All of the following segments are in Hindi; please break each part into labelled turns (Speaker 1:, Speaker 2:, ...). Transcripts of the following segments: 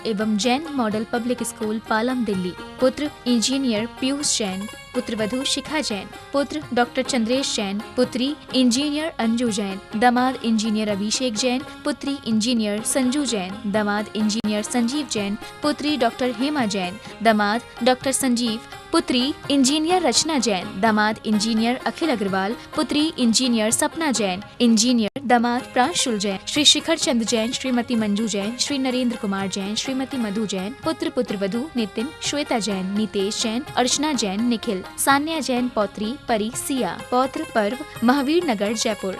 Speaker 1: एवं Jain model public school Palam Delhi. पुत्र इंजीनियर पीयूष जैन, पुत्रवधू शिखा जैन, पुत्र डॉक्टर चंद्रेश जैन, पुत्री इंजीनियर अंजू जैन, दामाद इंजीनियर अभिषेक जैन, पुत्री इंजीनियर संजू जैन, दामाद इंजीनियर संजीव जैन, पुत्री डॉक्टर हेमा जैन, दामाद डॉक्टर संजीव, पुत्री इंजीनियर रचना जैन, दामाद इंजीनियर अखिल अग्रवाल, पुत्री इंजीनियर सपना जैन, इंजीनियर दामाद प्रांशुल जैन, श्री शिखर चंद जैन, श्रीमती मंजू जैन, श्री नरेंद्र कुमार जैन, श्रीमती मधु जैन, पुत्र पुत्रवधू नितिन, श्वेता जैन, नितेश जैन, अर्चना जैन, निखिल, सान्या जैन, पौत्री परी सिया। पौत्र पर्व महावीर नगर जयपुर।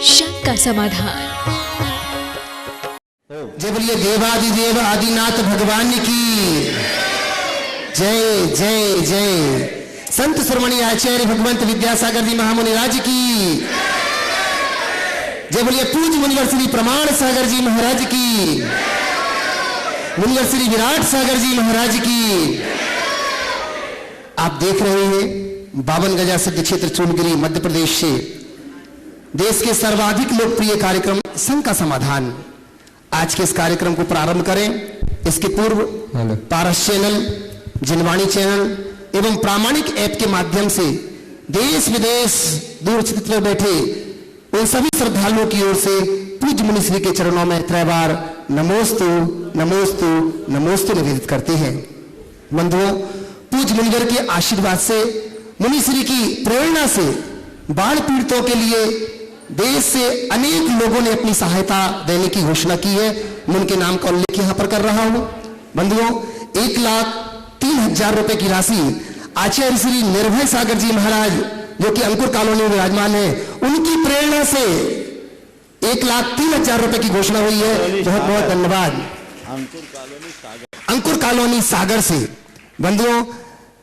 Speaker 1: शंका समाधान।
Speaker 2: जय बोलिए देवादिदेव आदिनाथ भगवान की जय जय जय। संत शिरोमणि आचार्य भगवंत विद्यासागर जी महामुनि राज की जय बोलिए। पूज्य मुनिवर श्री प्रमाण सागर जी महाराज की, मुनिवर श्री विराट सागर जी महाराज की। आप देख रहे हैं 52 गजा सिद्ध क्षेत्र चूनगिरी मध्य प्रदेश से देश के सर्वाधिक लोकप्रिय कार्यक्रम शंका समाधान। आज के इस कार्यक्रम को प्रारंभ करें इसके पूर्व पारस चैनल, जिनवाणी चैनल एवं प्रामाणिक ऐप के माध्यम से देश विदेश दूर स्थित में बैठे उन सभी श्रद्धालुओं की ओर से पूज्य मुनिश्री के चरणों में त्रैबार नमोस्तु नमोस्तु नमोस्तु निवेदित करते हैं। बंधुओं, पूज्य मुनिवर के आशीर्वाद से, मुनिश्री की प्रेरणा से बाढ़ पीड़ितों के लिए देश से अनेक लोगों ने अपनी सहायता देने की घोषणा की है। मैं उनके नाम का उल्लेख यहां पर कर रहा हूं। बंधुओं, 1,03,000 रुपए की राशि आचार्य श्री निर्भय सागर जी महाराज जो कि अंकुर कॉलोनी में विराजमान है, उनकी प्रेरणा से 1,03,000 रुपए की घोषणा हुई है। बहुत बहुत धन्यवाद अंकुर कॉलोनी सागर से। बंधुओं,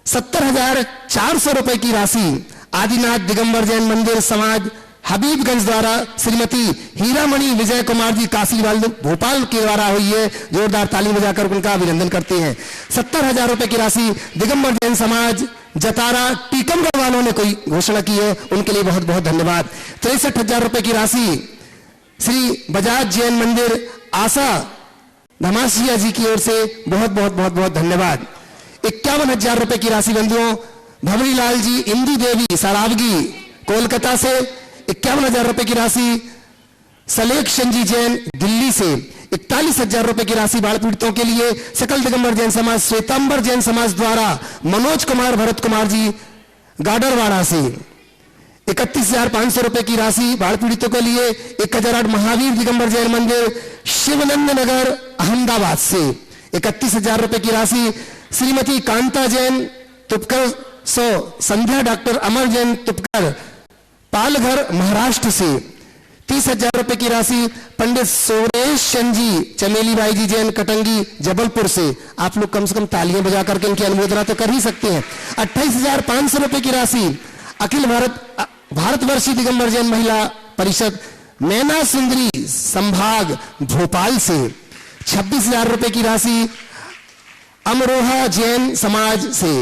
Speaker 2: 70,400 रुपए की राशि आदिनाथ दिगंबर जैन मंदिर समाज हबीबगंज द्वारा श्रीमती हीरामणि विजय कुमार जी काशीवाल भोपाल के द्वारा हुई है। जोरदार ताली बजाकर उनका अभिनंदन करते हैं। 70,000 रुपए की राशि दिगंबर जैन समाज जतारा टीकमगढ़ वालों ने कोई घोषणा की है, उनके लिए बहुत बहुत धन्यवाद। 63,000 रुपए की राशि श्री बजाज जैन मंदिर आशा धमासिया जी की ओर से बहुत बहुत बहुत बहुत धन्यवाद। 51,000 रुपए की राशि बंधुओं भवरी लाल जी इंदू देवी सरावगी कोलकाता से। 51,000 रुपए की राशि सलेक्शन जी जैन दिल्ली से। 41,000 रुपए की राशि बाढ़ पीड़ितों के लिए सकल दिगंबर जैन समाज श्वेतांबर जैन समाज द्वारा मनोज कुमार भरत कुमार जी गाडरवाड़ा से। 31,500 रुपए की राशि बाढ़ पीड़ितों के लिए 1008 महावीर दिगंबर जैन मंदिर शिवनंद नगर अहमदाबाद से। 31,000 रुपए की राशि श्रीमती कांता जैन तुपकर संध्या डॉक्टर अमर जैन तुपकर पालघर महाराष्ट्र से। 30,000 रुपए की राशि पंडित सोरेश चंद जी चमेली बाई जी जैन कटंगी जबलपुर से। आप लोग कम से कम तालियां बजा करके इनकी अनुमोदना तो कर ही सकते हैं। 28,500 रुपए की राशि अखिल भारतवर्षीय दिगंबर जैन महिला परिषद नैना सुंदरी संभाग भोपाल से। 26,000 रुपए की राशि अमरोहा जैन समाज से।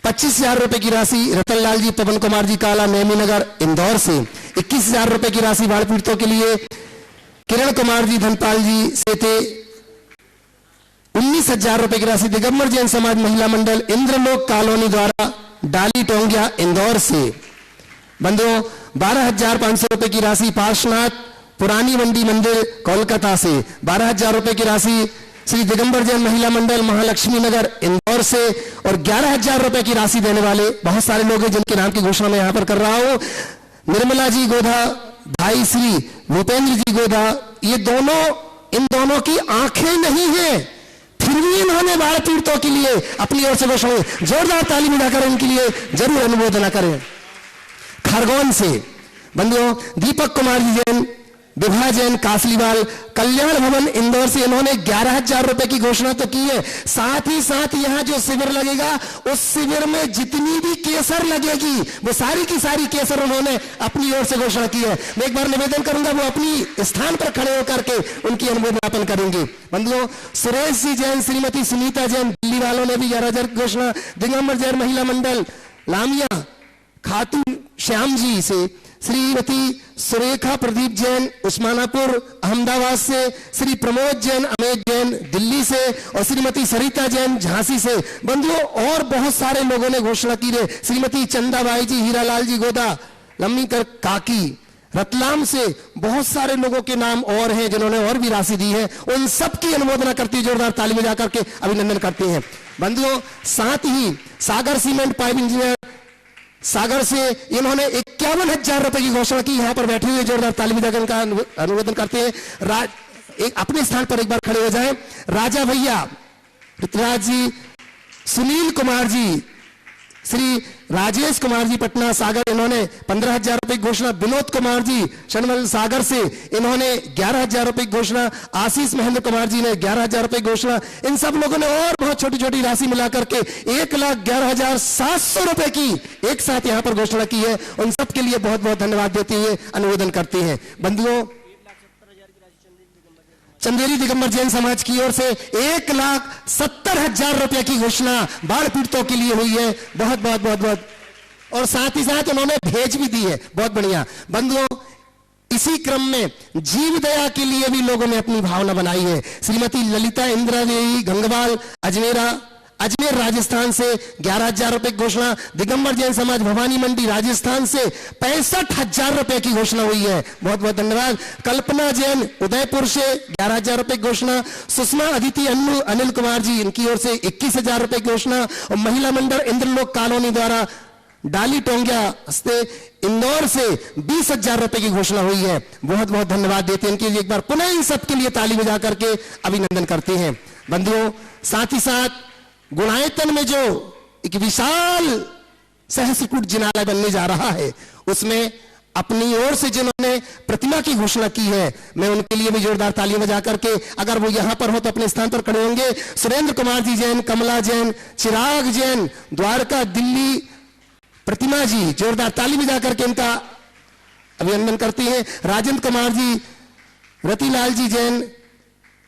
Speaker 2: 25,000 रुपए की राशि रतनलाल जी पवन कुमार जी काला नेमी नगर इंदौर से। 21,000 रुपए की राशि बाढ़ पीड़ितों के लिए किरण कुमार जी धनपाल जी से थे। 19,000 रुपए की राशि दिगंबर जैन समाज महिला मंडल इंद्रलोक कॉलोनी द्वारा डाली टोंगिया इंदौर से। बंधुओं, 12,500 रुपए की राशि पार्श्वनाथ पुरानी मंडी मंदिर कोलकाता से। 12,000 रुपए की राशि श्री दिगंबर जैन महिला मंडल महालक्ष्मी नगर इंदौर से। और 11,000 रुपए की राशि देने वाले बहुत सारे लोग हैं जिनके नाम की घोषणा मैं यहां पर कर रहा हूं। निर्मला जी गोधा, भाई श्री भूपेंद्र जी गोधा, ये दोनों, इन दोनों की आंखें नहीं है, फिर भी इन्होंने बाढ़ पीड़ितों के लिए अपनी ओर से घोषणा, जोरदार ताली बजाकर इनके लिए जरूर अनुमोदना करें। खरगोन से बंधुओं दीपक कुमार जी जैन, विभा जैन कासलीवाल कल्याण भवन इंदौर से, इन्होंने 11,000 रुपए की घोषणा तो की है। साथ ही साथ यहां जो शिविर लगेगा उस शिविर में जितनी भी केसर लगेगी वो सारी की सारी केसर उन्होंने अपनी ओर से घोषणा की है। मैं एक बार निवेदन करूंगा वो अपनी स्थान पर खड़े होकर के उनकी अनुमोदन करेंगे। बंधुओं, सुरेश जी जैन, श्रीमती सुनीता जैन दिल्ली वालों ने भी 11,000 घोषणा। दिगंबर जैन महिला मंडल लामिया खातून श्याम जी से, श्रीमती सुरेखा प्रदीप जैन उस्मानापुर अहमदाबाद से, श्री प्रमोद जैन अमेठ जैन दिल्ली से और श्रीमती सरिता जैन झांसी से। बंधुओं और बहुत सारे लोगों ने घोषणा की है। श्रीमती चंदाबाई जी, हीरालाल जी गोदा, लम्मी कर काकी रतलाम से, बहुत सारे लोगों के नाम और हैं जिन्होंने और भी राशि दी है। उन सब की अनुमोदना करती है, जोरदार ताली में जाकर के अभिनंदन करते हैं। बंधुओं साथ ही सागर सीमेंट पाइप इंजीनियर सागर से इन्होंने 51,000 रुपए की घोषणा की। यहां पर बैठे हुए जोरदार ताली बजाकर इनका अनुमोदन करते हैं। एक अपने स्थान पर एक बार खड़े हो जाएं। राजा भैया, ऋतुराज जी, सुनील कुमार जी, श्री राजेश कुमार जी पटना सागर, इन्होंने 15,000 रुपए की घोषणा। विनोद कुमार जी शनमल सागर से, इन्होंने 11,000 रुपए की घोषणा। आशीष महेंद्र कुमार जी ने 11,000 रुपए की घोषणा। इन सब लोगों ने और बहुत छोटी छोटी राशि मिलाकर के 1,11,700 रुपए की एक साथ यहां पर घोषणा की है। उन सब के लिए बहुत बहुत धन्यवाद देते हुए अनुमोदन करते हैं। बंधुओं चंदेरी दिगंबर जैन समाज की ओर से 1,70,000 रुपए की घोषणा बाढ़ पीड़ितों के लिए हुई है। बहुत बहुत बहुत बहुत और साथ ही साथ उन्होंने भेज भी दी है। बहुत बढ़िया। बंधुओं इसी क्रम में जीव दया के लिए भी लोगों ने अपनी भावना बनाई है। श्रीमती ललिता इंदिरा देवी गंगवाल अजमेर राजस्थान से 11,000 रुपए की घोषणा। दिगंबर जैन समाज भवानी मंडी राजस्थान से 65,000 रुपए की घोषणा हुई है। बहुत बहुत धन्यवाद। कल्पना जैन उदयपुर से 11,000 रुपए की घोषणा। सुषमा अदिति अनिल कुमार जी, इनकी ओर से 21,000 रुपए की घोषणा। और महिला मंडल इंद्रलोक कॉलोनी द्वारा डाली टोंगिया हस्ते इंदौर से 20,000 रुपए की घोषणा हुई है। बहुत बहुत धन्यवाद देते हैं इनके लिए। एक बार पुनः इन सब के लिए ताली बजा करके अभिनंदन करते हैं। बंधुओं साथ ही साथ गुणायतन में जो एक विशाल सहस्त्रकूट जिनालय बनने जा रहा है, उसमें अपनी ओर से जिन्होंने प्रतिमा की घोषणा की है, मैं उनके लिए भी जोरदार तालियां बजा करके, अगर वो यहां पर हो तो अपने स्थान पर खड़े होंगे। सुरेंद्र कुमार जी जैन, कमला जैन, चिराग जैन द्वारका दिल्ली, प्रतिमा जी जोरदार ताली बजा करके इनका अभिनंदन करते हैं। राजेंद्र कुमार जी, रतिलाल जी जैन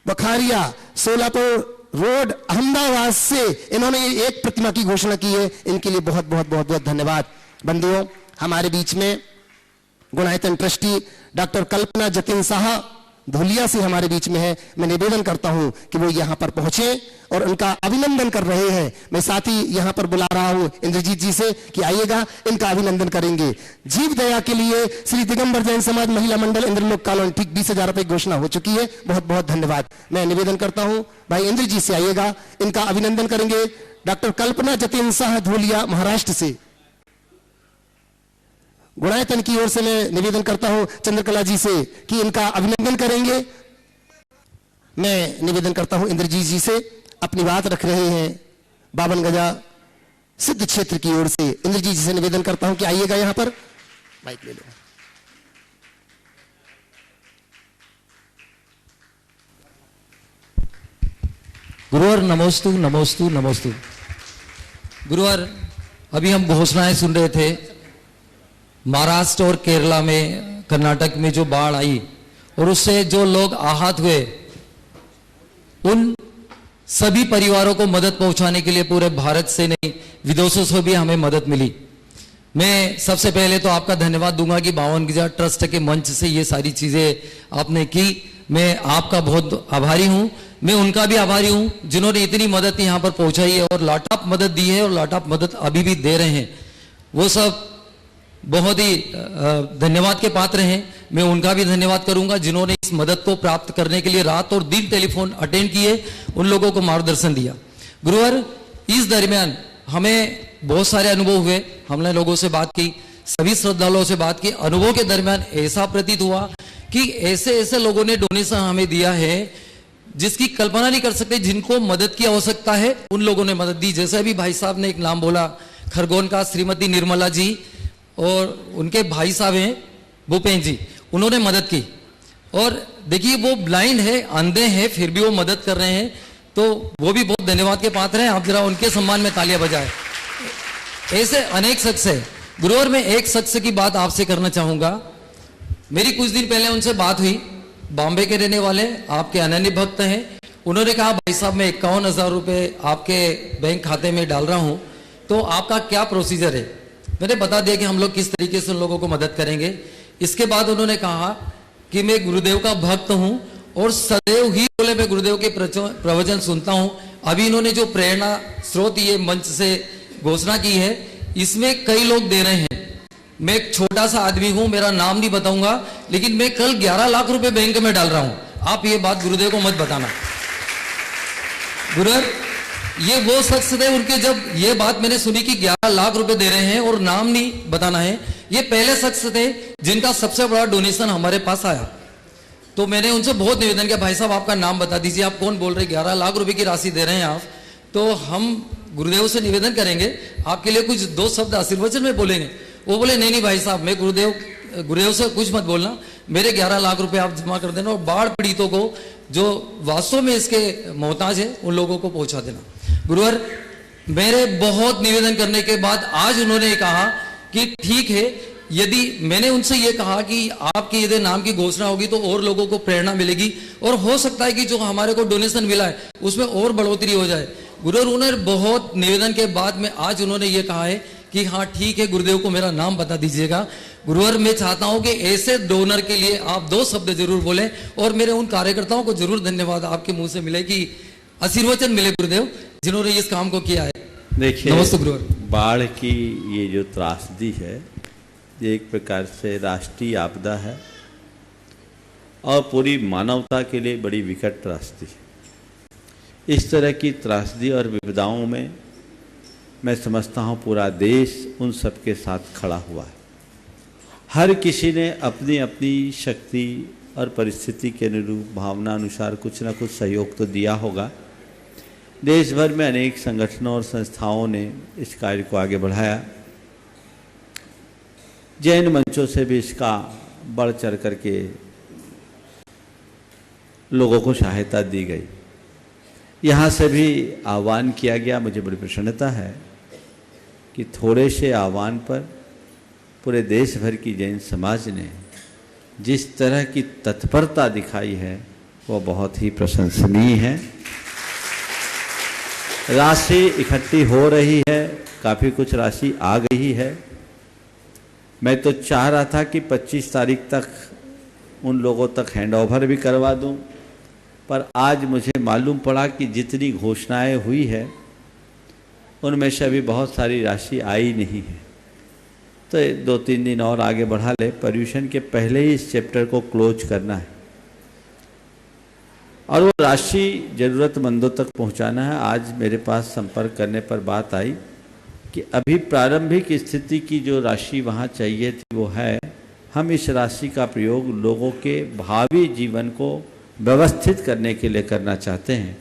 Speaker 2: बखारिया सोलापुर रोड अहमदाबाद से, इन्होंने एक प्रतिमा की घोषणा की है। इनके लिए बहुत बहुत बहुत बहुत धन्यवाद। बंधुओं हमारे बीच में गुणायतन ट्रस्टी डॉक्टर कल्पना जतिन शाह धुलिया से हमारे बीच में है। मैं निवेदन करता हूं कि वो यहां पर पहुंचे और उनका अभिनंदन कर रहे हैं। मैं साथ ही यहां पर बुला रहा हूं इंद्रजीत जी से कि आइएगा, इनका अभिनंदन करेंगे। जीव दया के लिए श्री दिगंबर जैन समाज महिला मंडल इंद्रलोक कॉलोनी ठीक 20,000 रुपए की घोषणा हो चुकी है। बहुत बहुत धन्यवाद। मैं निवेदन करता हूं भाई इंद्रजीत से आइएगा, इनका अभिनंदन करेंगे। डॉक्टर कल्पना जतिन शाह धुलिया महाराष्ट्र से। गुणायतन की ओर से मैं निवेदन करता हूं चंद्रकला जी से कि इनका अभिनंदन करेंगे। मैं निवेदन करता हूं इंद्रजीत जी से, अपनी बात रख रहे हैं 52 गजा सिद्ध क्षेत्र की ओर से। इंद्रजीत जी से निवेदन करता हूं कि आइएगा यहां पर, माइक ले लो।
Speaker 3: गुरुवर नमोस्तु नमोस्तु नमोस्तु। गुरुवर अभी हम घोषणाएं सुन रहे थे। महाराष्ट्र और केरला में, कर्नाटक में जो बाढ़ आई और उससे जो लोग आहत हुए, उन सभी परिवारों को मदद पहुंचाने के लिए पूरे भारत से नहीं विदेशों से भी हमें मदद मिली। मैं सबसे पहले तो आपका धन्यवाद दूंगा कि 52 गजा ट्रस्ट के मंच से ये सारी चीजें आपने की। मैं आपका बहुत आभारी हूं। मैं उनका भी आभारी हूं जिन्होंने इतनी मदद यहां पर पहुंचाई है और लाटाप मदद दी है और लाटाप मदद अभी भी दे रहे हैं। वो सब बहुत ही धन्यवाद के पात्र हैं। मैं उनका भी धन्यवाद करूंगा जिन्होंने इस मदद को प्राप्त करने के लिए रात और दिन टेलीफोन अटेंड किए, उन लोगों को मार्गदर्शन दिया। गुरुवर इस दरमियान हमें बहुत सारे अनुभव हुए। हमने लोगों से बात की, सभी श्रद्धालुओं से बात की। अनुभव के दरमियान ऐसा प्रतीत हुआ कि ऐसे ऐसे लोगों ने डोनेशन हमें दिया है जिसकी कल्पना नहीं कर सकते। जिनको मदद की आवश्यकता है उन लोगों ने मदद दी। जैसे अभी भाई साहब ने एक नाम बोला, खरगोन का श्रीमती निर्मला जी और उनके भाई साहब हैं भूपेन जी, उन्होंने मदद की। और देखिए वो ब्लाइंड है, अंधे हैं, फिर भी वो मदद कर रहे हैं, तो वो भी बहुत धन्यवाद के पात्र हैं। आप जरा उनके सम्मान में तालियां बजाएं। ऐसे अनेक शख्स है। गुरुवर मैं एक शख्स की बात आपसे करना चाहूंगा। मेरी कुछ दिन पहले उनसे बात हुई, बॉम्बे के रहने वाले, आपके अनन्य भक्त हैं। उन्होंने कहा भाई साहब मैं 51,000 रुपए आपके बैंक खाते में डाल रहा हूं, तो आपका क्या प्रोसीजर है। मैंने बता दिया कि हम लोग किस तरीके से उन लोगों को मदद करेंगे। इसके बाद उन्होंने कहा कि मैं गुरुदेव का भक्त हूं और सदैव ही बोले मैं गुरुदेव के प्रवचन सुनता हूं। अभी इन्होंने जो प्रेरणा स्रोत ये मंच से घोषणा की है, इसमें कई लोग दे रहे हैं। मैं एक छोटा सा आदमी हूं, मेरा नाम नहीं बताऊंगा, लेकिन मैं कल 11 लाख रुपए बैंक में डाल रहा हूं। आप ये बात गुरुदेव को मत बताना। गुरुदेव ये वो शख्स थे, उनके जब ये बात मैंने सुनी कि 11 लाख रुपए दे रहे हैं और नाम नहीं बताना है, ये पहले शख्स थे जिनका सबसे बड़ा डोनेशन हमारे पास आया। तो मैंने उनसे बहुत निवेदन किया, भाई साहब आपका नाम बता दीजिए, आप कौन बोल रहे, 11 लाख रुपए की राशि दे रहे हैं आप। तो हम गुरुदेव से निवेदन करेंगे आपके लिए कुछ 2 शब्द आशीर्वचन में बोलेंगे। वो बोले नहीं भाई साहब, मैं गुरुदेव से कुछ मत बोलना, मेरे 11 लाख रुपए आप जमा कर देना और बाढ़ पीड़ितों को जो वास्तव में इसके मोहताज है उन लोगों को पहुंचा देना। गुरुवर मेरे बहुत निवेदन करने के बाद आज उन्होंने कहा कि ठीक है, यदि मैंने उनसे ये कहा कि आपके यदि नाम की घोषणा होगी तो और लोगों को प्रेरणा मिलेगी और हो सकता है कि जो हमारे को डोनेशन मिला है उसमें और बढ़ोतरी हो जाए। गुरुवर उन्होंने बहुत निवेदन के बाद में आज उन्होंने ये कहा है कि हाँ ठीक है, गुरुदेव को मेरा नाम बता दीजिएगा। गुरुवर मैं चाहता हूं कि ऐसे डोनर के लिए आप 2 शब्द जरूर बोलें और मेरे उन कार्यकर्ताओं को जरूर धन्यवाद आपके मुंह से मिले कि आशीर्वचन मिले गुरुदेव जिन्होंने इस काम को किया है।
Speaker 4: देखिए,
Speaker 3: नमस्ते गुरुवर।
Speaker 4: बाढ़ की ये जो त्रासदी है ये एक प्रकार से राष्ट्रीय आपदा है और पूरी मानवता के लिए बड़ी विकट त्रासदी है। इस तरह की त्रासदी और विपदाओं में मैं समझता हूँ पूरा देश उन सब के साथ खड़ा हुआ है। हर किसी ने अपनी अपनी शक्ति और परिस्थिति के अनुरूप भावना अनुसार कुछ ना कुछ सहयोग तो दिया होगा। देश भर में अनेक संगठनों और संस्थाओं ने इस कार्य को आगे बढ़ाया। जैन मंचों से भी इसका बढ़ चढ़ करके लोगों को सहायता दी गई। यहाँ से भी आह्वान किया गया। मुझे बड़ी प्रसन्नता है कि थोड़े से आह्वान पर पूरे देश भर की जैन समाज ने जिस तरह की तत्परता दिखाई है वो बहुत ही प्रशंसनीय है। राशि इकट्ठी हो रही है, काफ़ी कुछ राशि आ गई है। मैं तो चाह रहा था कि 25 तारीख तक उन लोगों तक हैंडओवर भी करवा दूं, पर आज मुझे मालूम पड़ा कि जितनी घोषणाएं हुई है उनमें से अभी बहुत सारी राशि आई नहीं है। तो 2-3 दिन और आगे बढ़ा ले, पर्यूषण के पहले ही इस चैप्टर को क्लोज करना है और वो राशि ज़रूरतमंदों तक पहुंचाना है। आज मेरे पास संपर्क करने पर बात आई कि अभी प्रारंभिक स्थिति की जो राशि वहाँ चाहिए थी वो है। हम इस राशि का प्रयोग लोगों के भावी जीवन को व्यवस्थित करने के लिए करना चाहते हैं।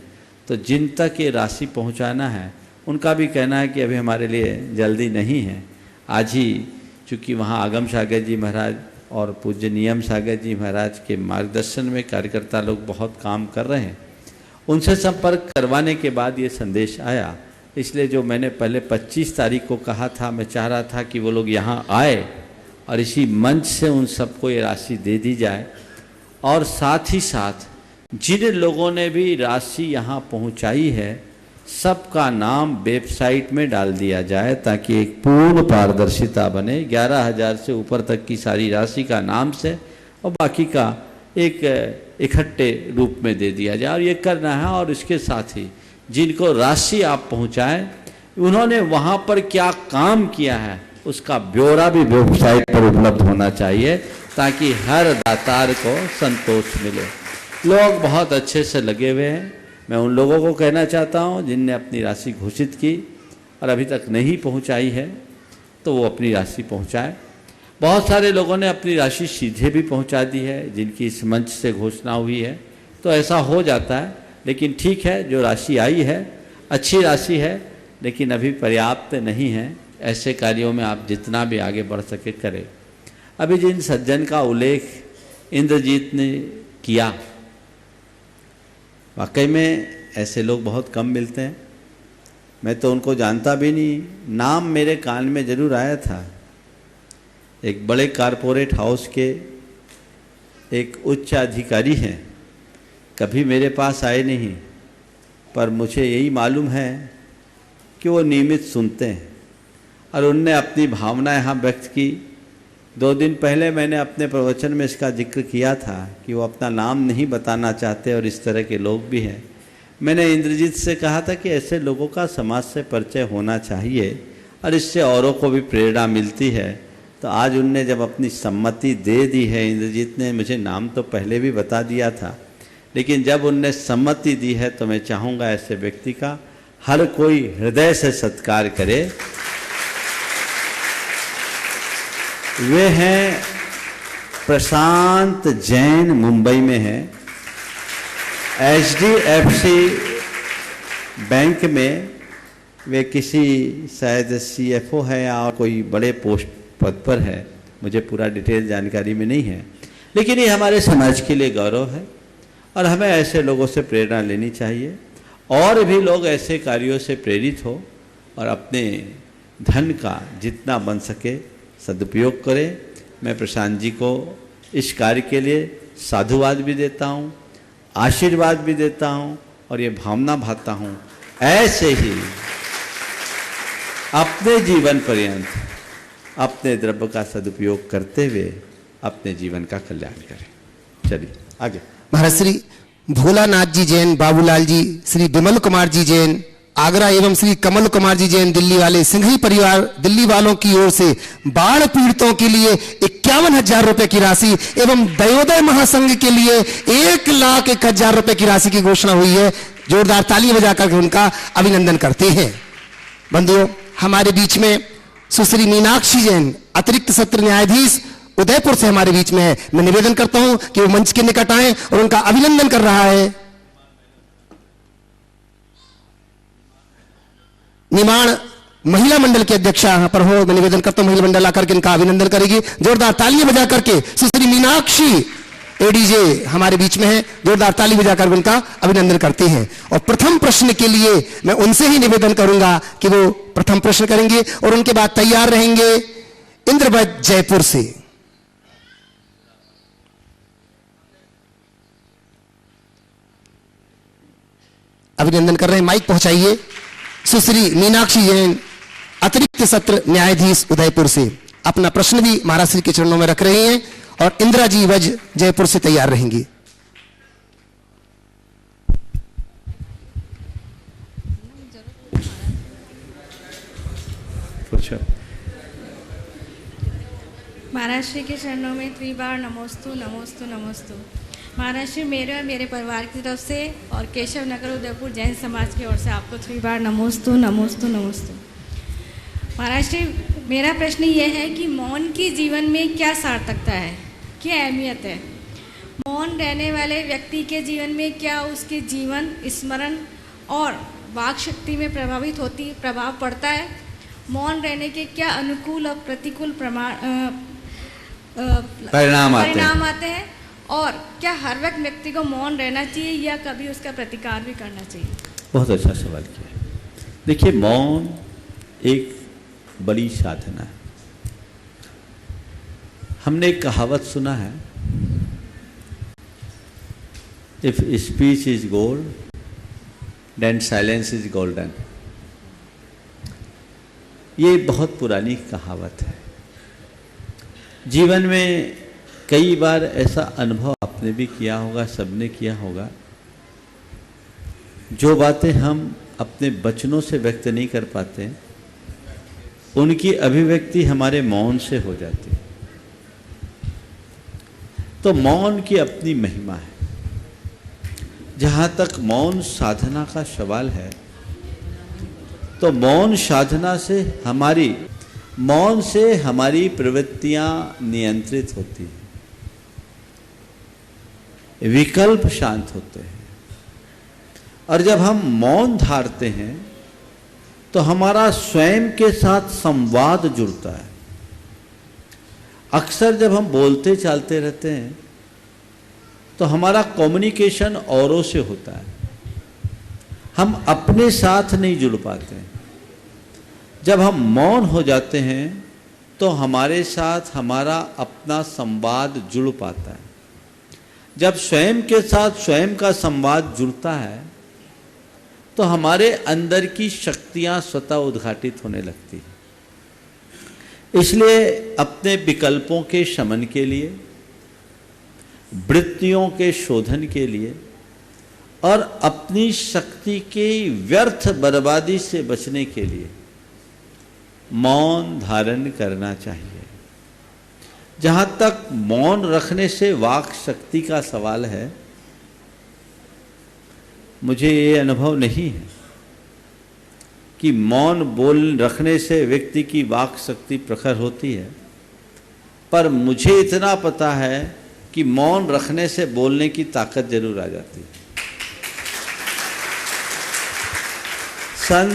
Speaker 4: तो जिन तक ये राशि पहुंचाना है उनका भी कहना है कि अभी हमारे लिए जल्दी नहीं है। आज ही चूँकि वहाँ आगम सागर जी महाराज और पूज्य नियम सागर जी महाराज के मार्गदर्शन में कार्यकर्ता लोग बहुत काम कर रहे हैं। उनसे संपर्क करवाने के बाद ये संदेश आया। इसलिए जो मैंने पहले 25 तारीख को कहा था, मैं चाह रहा था कि वो लोग यहाँ आए और इसी मंच से उन सबको ये राशि दे दी जाए और साथ ही साथ जिन लोगों ने भी राशि यहाँ पहुँचाई है सबका नाम वेबसाइट में डाल दिया जाए ताकि एक पूर्ण पारदर्शिता बने। 11,000 से ऊपर तक की सारी राशि का नाम से और बाकी का एक इकट्ठे रूप में दे दिया जाए और ये करना है। और इसके साथ ही जिनको राशि आप पहुंचाएं उन्होंने वहां पर क्या काम किया है उसका ब्यौरा भी वेबसाइट पर उपलब्ध होना चाहिए ताकि हर दातार को संतोष मिले। लोग बहुत अच्छे से लगे हुए हैं। मैं उन लोगों को कहना चाहता हूं जिनने अपनी राशि घोषित की और अभी तक नहीं पहुंचाई है तो वो अपनी राशि पहुंचाए। बहुत सारे लोगों ने अपनी राशि सीधे भी पहुंचा दी है जिनकी इस मंच से घोषणा हुई है, तो ऐसा हो जाता है। लेकिन ठीक है, जो राशि आई है अच्छी राशि है लेकिन अभी पर्याप्त नहीं है। ऐसे कार्यों में आप जितना भी आगे बढ़ सके करें। अभी जिन सज्जन का उल्लेख इंद्रजीत ने किया, वाकई में ऐसे लोग बहुत कम मिलते हैं। मैं तो उनको जानता भी नहीं, नाम मेरे कान में ज़रूर आया था। एक बड़े कारपोरेट हाउस के एक उच्च अधिकारी हैं, कभी मेरे पास आए नहीं, पर मुझे यही मालूम है कि वो नियमित सुनते हैं और उनने अपनी भावना यहाँ व्यक्त की। 2 दिन पहले मैंने अपने प्रवचन में इसका जिक्र किया था कि वो अपना नाम नहीं बताना चाहते और इस तरह के लोग भी हैं। मैंने इंद्रजीत से कहा था कि ऐसे लोगों का समाज से परिचय होना चाहिए और इससे औरों को भी प्रेरणा मिलती है। तो आज उनने जब अपनी सम्मति दे दी है, इंद्रजीत ने मुझे नाम तो पहले भी बता दिया था, लेकिन जब उनने सम्मति दी है तो मैं चाहूँगा ऐसे व्यक्ति का हर कोई हृदय से सत्कार करे। वे हैं प्रशांत जैन, मुंबई में हैं। HDFC बैंक में वे किसी शायद CFO है या कोई बड़े पोस्ट पद पर है, मुझे पूरा डिटेल जानकारी में नहीं है, लेकिन ये हमारे समाज के लिए गौरव है और हमें ऐसे लोगों से प्रेरणा लेनी चाहिए। और भी लोग ऐसे कार्यों से प्रेरित हो और अपने धन का जितना बन सके सदुपयोग करें। मैं प्रशांत जी को इस कार्य के लिए साधुवाद भी देता हूँ, आशीर्वाद भी देता हूँ और ये भावना भाता हूँ ऐसे ही अपने जीवन पर्यंत अपने द्रव्य का सदुपयोग करते हुए अपने जीवन का कल्याण करें। चलिए आगे।
Speaker 2: महाराज श्री भोलानाथ जी जैन, बाबूलाल जी, श्री विमल कुमार जी जैन आगरा एवं श्री कमल कुमार जी जैन दिल्ली वाले सिंघी परिवार दिल्ली वालों की ओर से बाढ़ पीड़ितों के लिए 51,000 रुपए की राशि एवं दयोदय महासंघ के लिए 1,01,000 रुपए की राशि की घोषणा हुई है। जोरदार ताली बजाकर उनका अभिनंदन करते हैं। बंधुओं, हमारे बीच में सुश्री मीनाक्षी जैन अतिरिक्त सत्र न्यायाधीश उदयपुर से हमारे बीच में है। मैं निवेदन करता हूं कि वो मंच के निकट आए और उनका अभिनंदन कर रहा है। निमाण महिला मंडल की अध्यक्षा यहां पर हो, मैं निवेदन करता हूं महिला मंडल आकर के इनका अभिनंदन करेगी। जोरदार तालियां बजा करके सुश्री मीनाक्षी एडीजे हमारे बीच में है, जोरदार ताली बजाकर उनका अभिनंदन करते हैं। और प्रथम प्रश्न के लिए मैं उनसे ही निवेदन करूंगा कि वो प्रथम प्रश्न करेंगे और उनके बाद तैयार रहेंगे इंद्रवत जयपुर से। अभिनंदन कर रहे हैं, माइक पहुंचाइए। सुश्री मीनाक्षी जैन अतिरिक्त सत्र न्यायाधीश उदयपुर से अपना प्रश्न भी महाराज श्री के चरणों में रख रही हैं और इंदिरा जी वज जयपुर से तैयार रहेंगी।
Speaker 5: महाराज श्री के चरणों में त्रिबार नमोस्तु नमोस्तु नमोस्तु। महाराज श्री, मेरे और मेरे परिवार की तरफ से और केशव नगर उदयपुर जैन समाज की ओर से आपको त्रिबार नमोस्तु नमोस्तु नमोस्तु। महाराज श्री, मेरा प्रश्न ये है कि मौन की जीवन में क्या सार्थकता है, क्या अहमियत है? मौन रहने वाले व्यक्ति के जीवन में क्या उसके जीवन, स्मरण और वाक शक्ति में प्रभाव पड़ता है? मौन रहने के क्या अनुकूल और प्रतिकूल परिणाम आते हैं? और क्या हर वक्त व्यक्ति को मौन रहना चाहिए या कभी उसका प्रतिकार भी करना चाहिए?
Speaker 4: बहुत अच्छा सवाल किया। देखिए, मौन एक बड़ी साधना है। हमने एक कहावत सुना है, if speech is gold then silence is golden. ये बहुत पुरानी कहावत है। जीवन में कई बार ऐसा अनुभव आपने भी किया होगा, सबने किया होगा, जो बातें हम अपने वचनों से व्यक्त नहीं कर पाते उनकी अभिव्यक्ति हमारे मौन से हो जाती है। तो मौन की अपनी महिमा है। जहाँ तक मौन साधना का सवाल है, तो मौन साधना से मौन से हमारी प्रवृत्तियां नियंत्रित होती हैं, विकल्प शांत होते हैं। और जब हम मौन धारते हैं तो हमारा स्वयं के साथ संवाद जुड़ता है। अक्सर जब हम बोलते चालते रहते हैं तो हमारा कम्युनिकेशन औरों से होता है, हम अपने साथ नहीं जुड़ पाते। जब हम मौन हो जाते हैं तो हमारे साथ हमारा अपना संवाद जुड़ पाता है। जब स्वयं के साथ स्वयं का संवाद जुड़ता है तो हमारे अंदर की शक्तियां स्वतः उद्घाटित होने लगती हैं। इसलिए अपने विकल्पों के शमन के लिए, वृत्तियों के शोधन के लिए और अपनी शक्ति की व्यर्थ बर्बादी से बचने के लिए मौन धारण करना चाहिए। जहां तक मौन रखने से वाक शक्ति का सवाल है, मुझे ये अनुभव नहीं है कि मौन बोल रखने से व्यक्ति की वाक शक्ति प्रखर होती है, पर मुझे इतना पता है कि मौन रखने से बोलने की ताकत जरूर आ जाती है। सन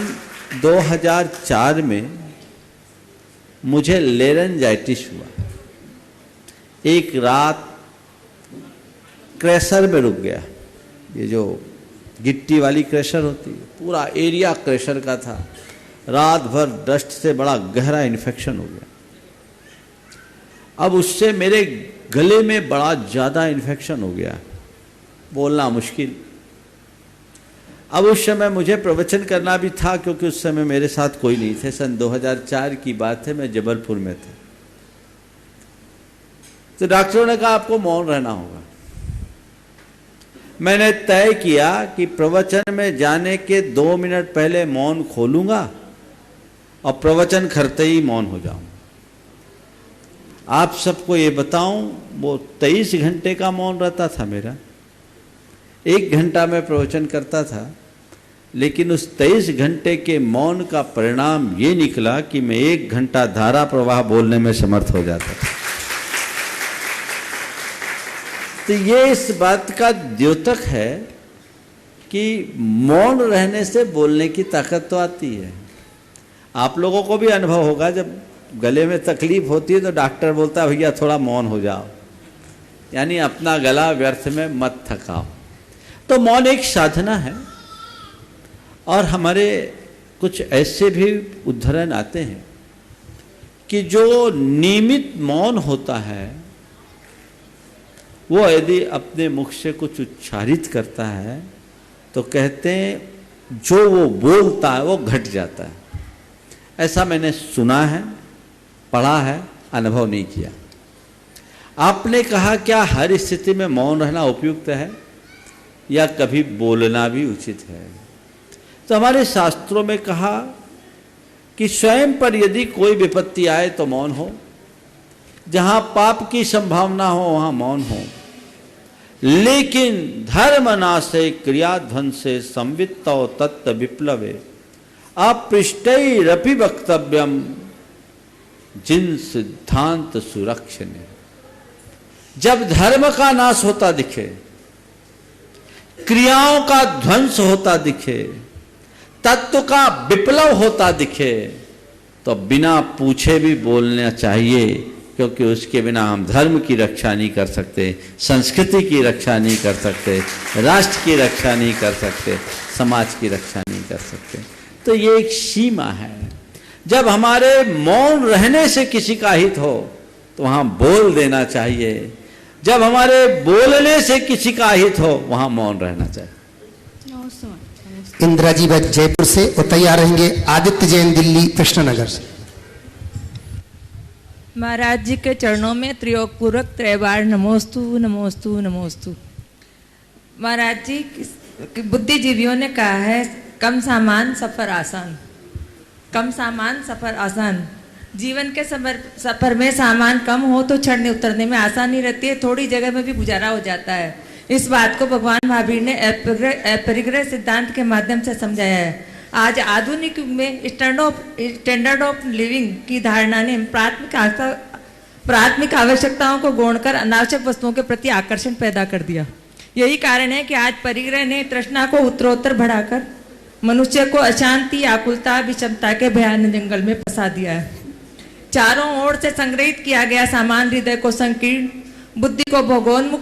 Speaker 4: 2004 में मुझे लेरेंजाइटिस हुआ। एक रात क्रैशर में रुक गया, ये जो गिट्टी वाली क्रैशर होती है, पूरा एरिया क्रैशर का था। रात भर डस्ट से बड़ा गहरा इन्फेक्शन हो गया। अब उससे मेरे गले में बड़ा ज़्यादा इन्फेक्शन हो गया, बोलना मुश्किल। अब उस समय मुझे प्रवचन करना भी था, क्योंकि उस समय मेरे साथ कोई नहीं थे। सन 2004 की बात है, मैं जबलपुर में था। तो डॉक्टरों ने कहा आपको मौन रहना होगा। मैंने तय किया कि प्रवचन में जाने के 2 मिनट पहले मौन खोलूंगा और प्रवचन करते ही मौन हो जाऊं। आप सबको ये बताऊं, वो 23 घंटे का मौन रहता था मेरा। 1 घंटा में प्रवचन करता था, लेकिन उस 23 घंटे के मौन का परिणाम ये निकला कि मैं 1 घंटा धारा प्रवाह बोलने में समर्थ हो जाता था। तो ये इस बात का द्योतक है कि मौन रहने से बोलने की ताकत तो आती है। आप लोगों को भी अनुभव होगा, जब गले में तकलीफ होती है तो डॉक्टर बोलता है भैया थोड़ा मौन हो जाओ, यानी अपना गला व्यर्थ में मत थकाओ। तो मौन एक साधना है। और हमारे कुछ ऐसे भी उदाहरण आते हैं कि जो नियमित मौन होता है, वो यदि अपने मुख से कुछ उच्चारित करता है तो कहते हैं जो वो बोलता है वो घट जाता है। ऐसा मैंने सुना है, पढ़ा है, अनुभव नहीं किया। आपने कहा क्या हर स्थिति में मौन रहना उपयुक्त है या कभी बोलना भी उचित है? तो हमारे शास्त्रों में कहा कि स्वयं पर यदि कोई विपत्ति आए तो मौन हो, जहां पाप की संभावना हो वहां मौन हो, लेकिन धर्म नाशे क्रिया ध्वंसे संवित्तो तत्व विप्लवे अपृष्टैरपि वक्तव्यम जिन सिद्धांत सुरक्षणे। जब धर्म का नाश होता दिखे, क्रियाओं का ध्वंस होता दिखे, तत्व का विप्लव होता दिखे, तो बिना पूछे भी बोलना चाहिए, क्योंकि उसके बिना हम धर्म की रक्षा नहीं कर सकते, संस्कृति की रक्षा नहीं कर सकते, राष्ट्र की रक्षा नहीं कर सकते, समाज की रक्षा नहीं कर सकते। तो ये एक सीमा है। जब हमारे मौन रहने से किसी का हित हो तो वहां बोल देना चाहिए, जब हमारे बोलने से किसी का हित हो वहां मौन रहना चाहिए।
Speaker 2: इंदिरा जी भट्ट जयपुर से और तैयार रहेंगे आदित्य जैन दिल्ली कृष्णनगर से।
Speaker 6: महाराज जी के चरणों में त्रियोग पूर्वक त्रैबार नमोस्तु नमोस्तु नमोस्तु। महाराज जी बुद्धिजीवियों ने कहा है कम सामान सफर आसान, कम सामान सफर आसान। जीवन के सफर में सामान कम हो तो चढ़ने उतरने में आसानी रहती है, थोड़ी जगह में भी गुजारा हो जाता है। इस बात को भगवान महावीर ने अपरिग्रह सिद्धांत के माध्यम से समझाया है। आज आधुनिक युग में स्टैंडर्ड ऑफ लिविंग की धारणा ने प्राथमिक आवश्यकताओं को गौणकर अनावश्यक वस्तुओं के प्रति आकर्षण पैदा कर दिया। यही कारण है कि आज परिग्रह ने तृष्णा को उत्तरोत्तर बढ़ाकर मनुष्य को अशांति, आकुलता, विषमता के भयानक जंगल में फंसा दिया है। चारों ओर से संग्रहित किया गया सामान हृदय को संकीर्ण, बुद्धि को भोगोन्मुख,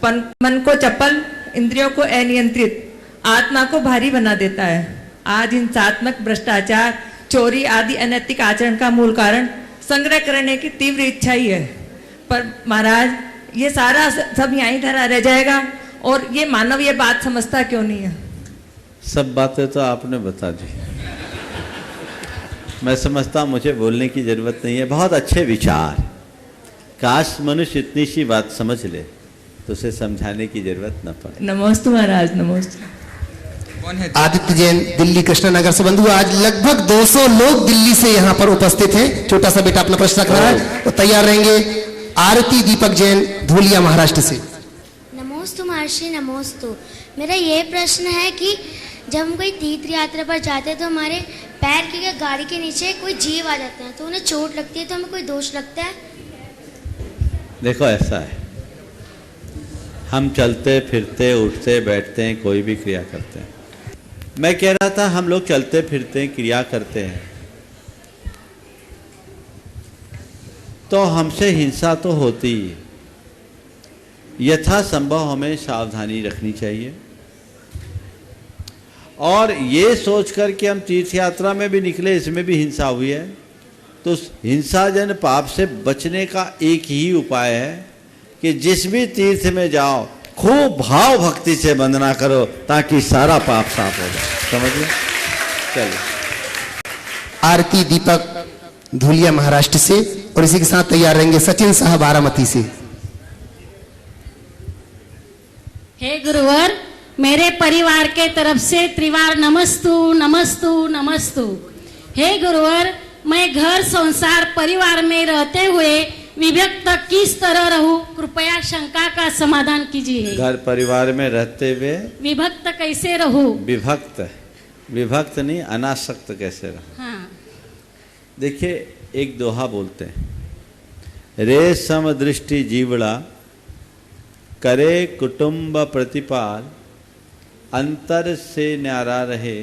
Speaker 6: मन को चपल, इंद्रियों को अनियंत्रित, आत्मा को भारी बना देता है। आज हिंसात्मक, भ्रष्टाचार, चोरी आदि अनैतिक आचरण का मूल कारण संग्रह करने की तीव्र इच्छा ही है। पर महाराज ये सारा सब यहीं धरा रह जाएगा, और ये मानव ये बात समझता क्यों नहीं है?
Speaker 4: सब बातें तो आपने बता दी। मैं समझता हूँ मुझे बोलने की जरूरत नहीं है। बहुत अच्छे विचार, काश मनुष्य इतनी सी बात समझ ले तो उसे समझाने की जरूरत न पड़े।
Speaker 6: नमोस्तु महाराज, नमोस्तु।
Speaker 2: आदित्य जैन दिल्ली कृष्णनगर से। बंधु आज लगभग 200 लोग दिल्ली से यहाँ पर उपस्थित हैं। छोटा सा बेटा अपना प्रश्न रख रहा है, वो तैयार रहेंगे। आरती दीपक जैन धूलिया महाराष्ट्र से।
Speaker 7: नमोस्तु महर्षि, नमोस्तु। मेरा ये प्रश्न है कि जब हम कोई तीर्थ यात्रा पर जाते हैं तो हमारे पैर की या गाड़ी के नीचे कोई जीव आ जाते हैं तो उन्हें चोट लगती है, तो हमें कोई दोष लगता है?
Speaker 4: देखो ऐसा है, हम चलते फिरते उठते बैठते हैं, कोई भी क्रिया करते हैं। मैं कह रहा था हम लोग चलते फिरते हैं, क्रिया करते हैं तो हमसे हिंसा तो होती ही है। यथासंभव हमें सावधानी रखनी चाहिए और ये सोच कर कि हम तीर्थ यात्रा में भी निकले, इसमें भी हिंसा हुई है, तो उस हिंसाजन पाप से बचने का एक ही उपाय है कि जिस भी तीर्थ में जाओ खूब भाव भक्ति से वंदना करो ताकि सारा पाप साफ हो जाए। समझिए? चलिए।
Speaker 2: आरती दीपक धूलिया महाराष्ट्र से। और इसी के साथ तैयार रहेंगे सचिन साहब बारामती से।
Speaker 8: हे गुरुवर, मेरे परिवार के तरफ से त्रिवार नमस्तु नमस्तु नमस्तु। हे गुरुवर, मैं घर संसार परिवार में रहते हुए विभक्त किस तरह रहूं, कृपया शंका का समाधान कीजिए।
Speaker 4: घर परिवार में रहते हुए
Speaker 8: विभक्त कैसे रहूं?
Speaker 4: विभक्त नहीं, अनासक्त कैसे रहूं?
Speaker 8: हाँ।
Speaker 4: देखिए, एक दोहा बोलते हैं, रे समदृष्टि जीवड़ा करे कुटुंब प्रतिपाल, अंतर से न्यारा रहे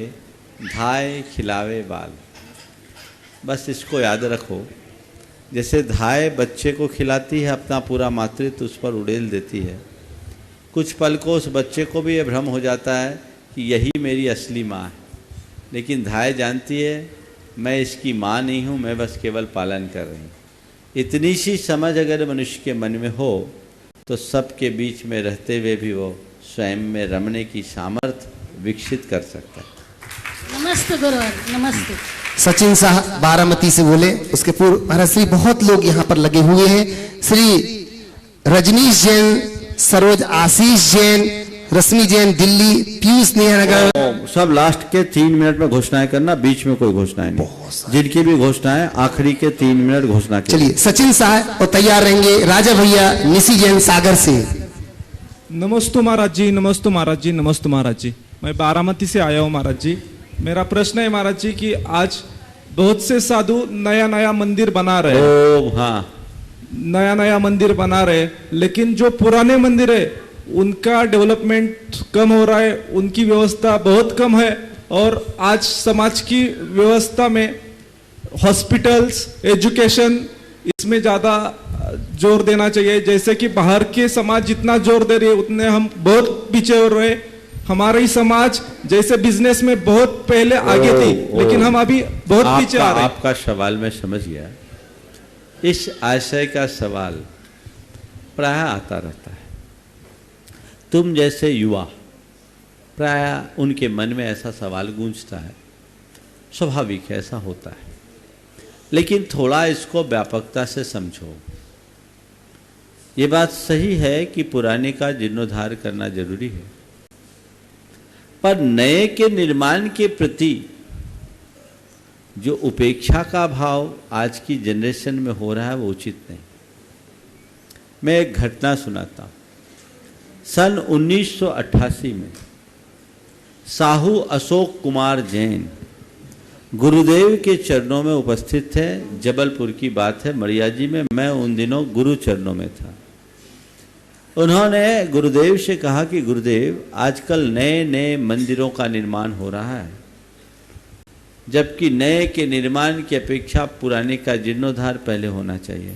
Speaker 4: धाय खिलावे बाल। बस इसको याद रखो। जैसे धाय बच्चे को खिलाती है, अपना पूरा मातृत्व उस पर उड़ेल देती है, कुछ पल को उस बच्चे को भी ये भ्रम हो जाता है कि यही मेरी असली माँ है, लेकिन धाय जानती है मैं इसकी माँ नहीं हूँ, मैं बस केवल पालन कर रही हूँ। इतनी सी समझ अगर मनुष्य के मन में हो तो सबके बीच में रहते हुए भी वो स्वयं में रमने की सामर्थ्य विकसित कर सकता है।
Speaker 8: नमस्ते गुरुवर, नमस्ते।
Speaker 2: सचिन साहब बारामती से बोले। उसके पूर्व महाराज श्री बहुत लोग यहाँ पर लगे हुए हैं। श्री रजनीश जैन, सरोज आशीष जैन, रश्मि जैन दिल्ली, पीयूष नेहनगर।
Speaker 4: सब लास्ट के 3 मिनट में घोषणाएं करना, बीच में कोई घोषणाएं नहीं। जिनकी भी घोषणाएं आखिरी के 3 मिनट घोषणा की।
Speaker 2: चलिए सचिन साहब और तैयार रहेंगे। राजा भैया निशी जैन सागर से।
Speaker 9: नमस्तु महाराज जी, नमस्तु महाराज जी, नमस्तु महाराज जी। मैं बारामती से आया हूँ महाराज जी। मेरा प्रश्न है महाराज जी कि आज बहुत से साधु नया नया मंदिर बना रहे हैं।
Speaker 4: हाँ,
Speaker 9: नया नया मंदिर बना रहे, लेकिन जो पुराने मंदिर है उनका डेवलपमेंट कम हो रहा है, उनकी व्यवस्था बहुत कम है। और आज समाज की व्यवस्था में हॉस्पिटल्स, एजुकेशन, इसमें ज़्यादा जोर देना चाहिए। जैसे कि बाहर के समाज जितना जोर दे रही है उतने हम बहुत पीछे हो रहे हैं। हमारा ही समाज जैसे बिजनेस में बहुत पहले आगे थी, लेकिन हम अभी बहुत पीछे आ रहे हैं।
Speaker 4: आपका सवाल मैं समझ गया। इस आशय का सवाल प्राय आता रहता है। तुम जैसे युवा, प्राय उनके मन में ऐसा सवाल गूंजता है, स्वाभाविक है, ऐसा होता है। लेकिन थोड़ा इसको व्यापकता से समझो। ये बात सही है कि पुराने का जीर्णोद्धार करना जरूरी है, पर नए के निर्माण के प्रति जो उपेक्षा का भाव आज की जनरेशन में हो रहा है वो उचित नहीं। मैं एक घटना सुनाता हूँ। सन 1988 में साहू अशोक कुमार जैन गुरुदेव के चरणों में उपस्थित थे। जबलपुर की बात है, मड़ियाजी में। मैं उन दिनों गुरु चरणों में था। उन्होंने गुरुदेव से कहा कि गुरुदेव, आजकल नए नए मंदिरों का निर्माण हो रहा है, जबकि नए के निर्माण की अपेक्षा पुराने का जीर्णोद्धार पहले होना चाहिए।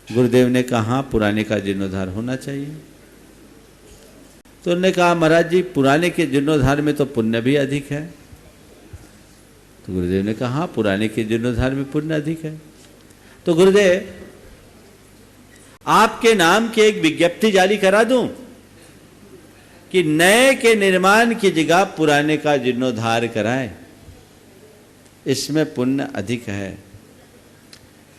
Speaker 4: गुरुदेव ने कहा पुराने का जीर्णोद्धार होना चाहिए। तो उन्होंने कहा महाराज जी, पुराने के जीर्णोद्धार में तो पुण्य भी अधिक है। तो गुरुदेव ने कहा पुराने के जीर्णोद्धार में पुण्य अधिक है। तो गुरुदेव, आपके नाम की एक विज्ञप्ति जारी करा दूं कि नए के निर्माण की जगह पुराने का जीर्णोद्धार कराएं। इसमें पुण्य अधिक है।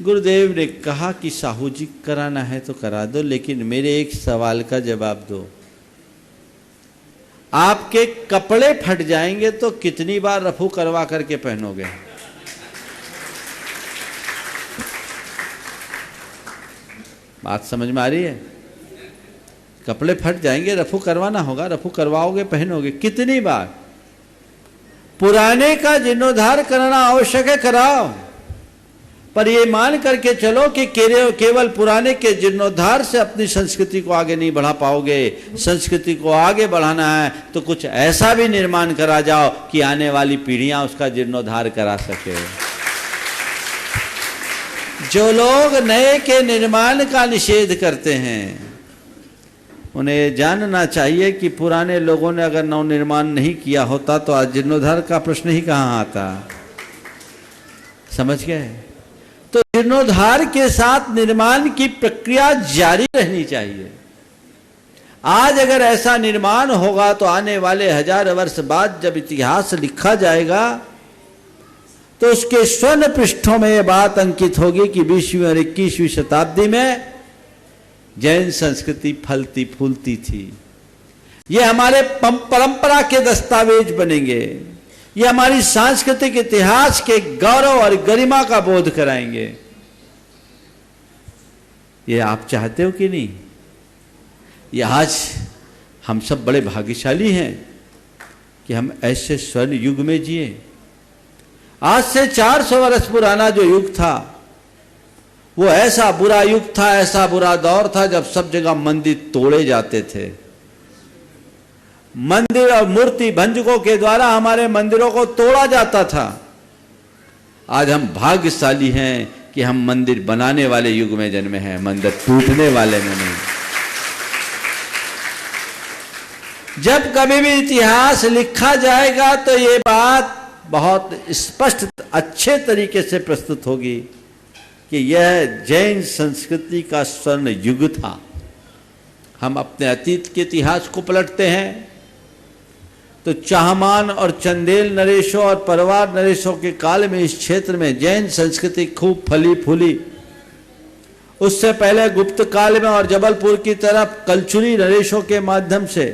Speaker 4: गुरुदेव ने कहा कि साहू जी कराना है तो करा दो, लेकिन मेरे एक सवाल का जवाब दो। आपके कपड़े फट जाएंगे तो कितनी बार रफू करवा करके पहनोगे? बात समझ में आ रही है? कपड़े फट जाएंगे, रफू करवाना होगा, रफू करवाओगे, पहनोगे, कितनी बार? पुराने का जीर्णोद्धार करना आवश्यक है, कराओ, पर ये मान करके चलो कि केवल पुराने के जीर्णोद्धार से अपनी संस्कृति को आगे नहीं बढ़ा पाओगे। संस्कृति को आगे बढ़ाना है तो कुछ ऐसा भी निर्माण करा जाओ कि आने वाली पीढ़ियां उसका जीर्णोद्धार करा सके। जो लोग नए के निर्माण का निषेध करते हैं उन्हें जानना चाहिए कि पुराने लोगों ने अगर नवनिर्माण नहीं किया होता तो आज जीर्णोद्धार का प्रश्न ही कहां आता। समझ गए? तो जीर्णोद्धार के साथ निर्माण की प्रक्रिया जारी रहनी चाहिए। आज अगर ऐसा निर्माण होगा तो आने वाले 1000 वर्ष बाद जब इतिहास लिखा जाएगा तो उसके स्वर्ण पृष्ठों में यह बात अंकित होगी कि 20वीं और 21वीं शताब्दी में जैन संस्कृति फलती फूलती थी। ये हमारे परंपरा के दस्तावेज बनेंगे, ये हमारी सांस्कृतिक इतिहास के गौरव और गरिमा का बोध कराएंगे। ये आप चाहते हो कि नहीं? ये आज हम सब बड़े भाग्यशाली हैं कि हम ऐसे स्वर्ण युग में जिए। आज से 400 वर्ष पुराना जो युग था वो ऐसा बुरा युग था, ऐसा बुरा दौर था जब सब जगह मंदिर तोड़े जाते थे। मंदिर और मूर्ति भंजकों के द्वारा हमारे मंदिरों को तोड़ा जाता था। आज हम भाग्यशाली हैं कि हम मंदिर बनाने वाले युग में जन्मे हैं, मंदिर टूटने वाले में नहीं। जब कभी भी इतिहास लिखा जाएगा तो ये बात बहुत स्पष्ट अच्छे तरीके से प्रस्तुत होगी कि यह जैन संस्कृति का स्वर्ण युग था। हम अपने अतीत के इतिहास को पलटते हैं तो चाहमान और चंदेल नरेशों और परवार नरेशों के काल में इस क्षेत्र में जैन संस्कृति खूब फली फूली। उससे पहले गुप्त काल में और जबलपुर की तरफ कलचुरी नरेशों के माध्यम से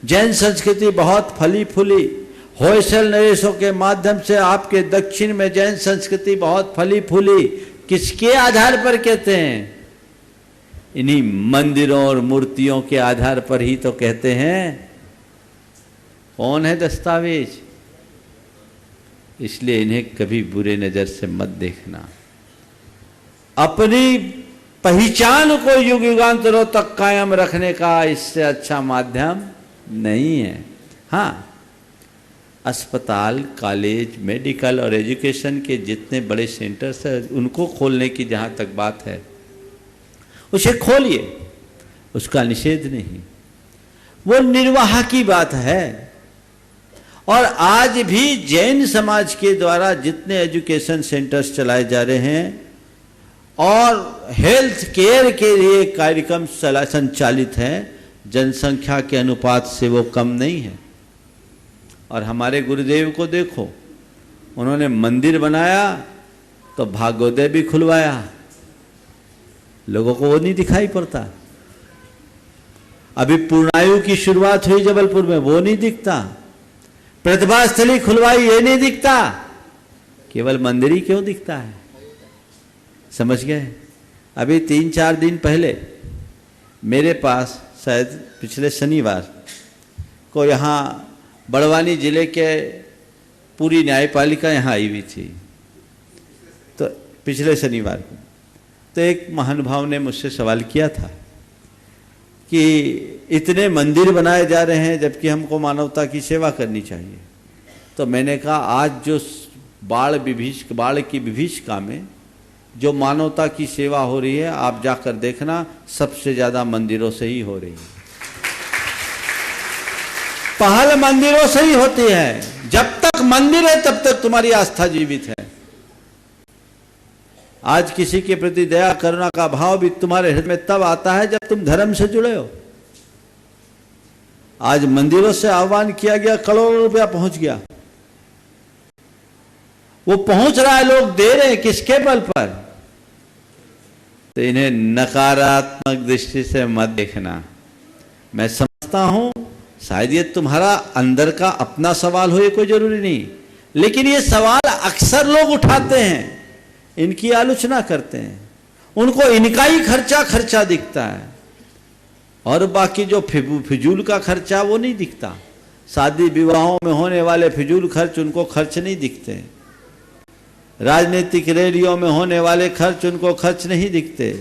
Speaker 4: जैन संस्कृति बहुत फली फूली। होयसल नरेशों के माध्यम से आपके दक्षिण में जैन संस्कृति बहुत फली फूली। किसके आधार पर कहते हैं? इन्हीं मंदिरों और मूर्तियों के आधार पर ही तो कहते हैं। कौन है दस्तावेज? इसलिए इन्हें कभी बुरे नजर से मत देखना। अपनी पहचान को युग युगांतरों तक कायम रखने का इससे अच्छा माध्यम नहीं है। हाँ, अस्पताल, कॉलेज, मेडिकल और एजुकेशन के जितने बड़े सेंटर्स हैं उनको खोलने की जहाँ तक बात है उसे खोलिए, उसका निषेध नहीं, वो निर्वाह की बात है। और आज भी जैन समाज के द्वारा जितने एजुकेशन सेंटर्स चलाए जा रहे हैं और हेल्थ केयर के लिए कार्यक्रम संचालित हैं, जनसंख्या के अनुपात से वो कम नहीं है। और हमारे गुरुदेव को देखो, उन्होंने मंदिर बनाया तो भागोदय भी खुलवाया, लोगों को वो नहीं दिखाई पड़ता। अभी पूर्णायु की शुरुआत हुई जबलपुर में, वो नहीं दिखता। प्रतिभा स्थली खुलवाई, ये नहीं दिखता। केवल मंदिर ही क्यों दिखता है? समझ गए? अभी 3-4 दिन पहले मेरे पास शायद पिछले शनिवार को यहाँ बड़वानी जिले के पूरी न्यायपालिका यहाँ आई हुई थी। तो पिछले शनिवार को तो एक महानुभाव ने मुझसे सवाल किया था कि इतने मंदिर बनाए जा रहे हैं जबकि हमको मानवता की सेवा करनी चाहिए। तो मैंने कहा आज जो बाढ़ की विभीषिका में जो मानवता की सेवा हो रही है, आप जाकर देखना, सबसे ज्यादा मंदिरों से ही हो रही है। पहल मंदिरों से ही होती है। जब तक मंदिर है तब तक तुम्हारी आस्था जीवित है। आज किसी के प्रति दया करुणा का भाव भी तुम्हारे हृदय में तब आता है जब तुम धर्म से जुड़े हो। आज मंदिरों से आह्वान किया गया, करोड़ों रुपया पहुंच गया। वो पहुंच रहा है, लोग दे रहे हैं, किसके बल पर? तो इन्हें नकारात्मक दृष्टि से मत देखना। मैं समझता हूं शायद ये तुम्हारा अंदर का अपना सवाल हो, ये कोई जरूरी नहीं, लेकिन ये सवाल अक्सर लोग उठाते हैं, इनकी आलोचना करते हैं, उनको इनका ही खर्चा दिखता है और बाकी जो फिजूल का खर्चा वो नहीं दिखता। शादी विवाहों में होने वाले फिजूल खर्च उनको खर्च नहीं दिखते, राजनीतिक रैलियों में होने वाले खर्च उनको खर्च नहीं दिखते,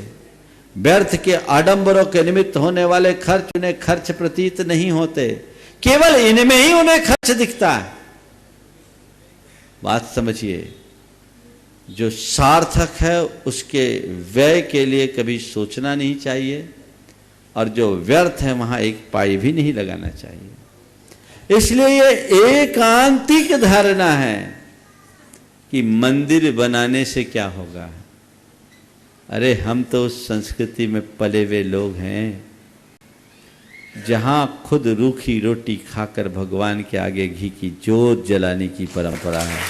Speaker 4: व्यर्थ के आडंबरों के निमित्त होने वाले खर्च उन्हें खर्च प्रतीत नहीं होते, केवल इनमें ही उन्हें खर्च दिखता है। बात समझिए, जो सार्थक है उसके व्यय के लिए कभी सोचना नहीं चाहिए और जो व्यर्थ है वहां एक पाई भी नहीं लगाना चाहिए। इसलिए ये एकांतिक धारणा है कि मंदिर बनाने से क्या होगा। अरे हम तो उस संस्कृति में पले हुए लोग हैं जहां खुद रूखी रोटी खाकर भगवान के आगे घी की जोत जलाने की परंपरा है।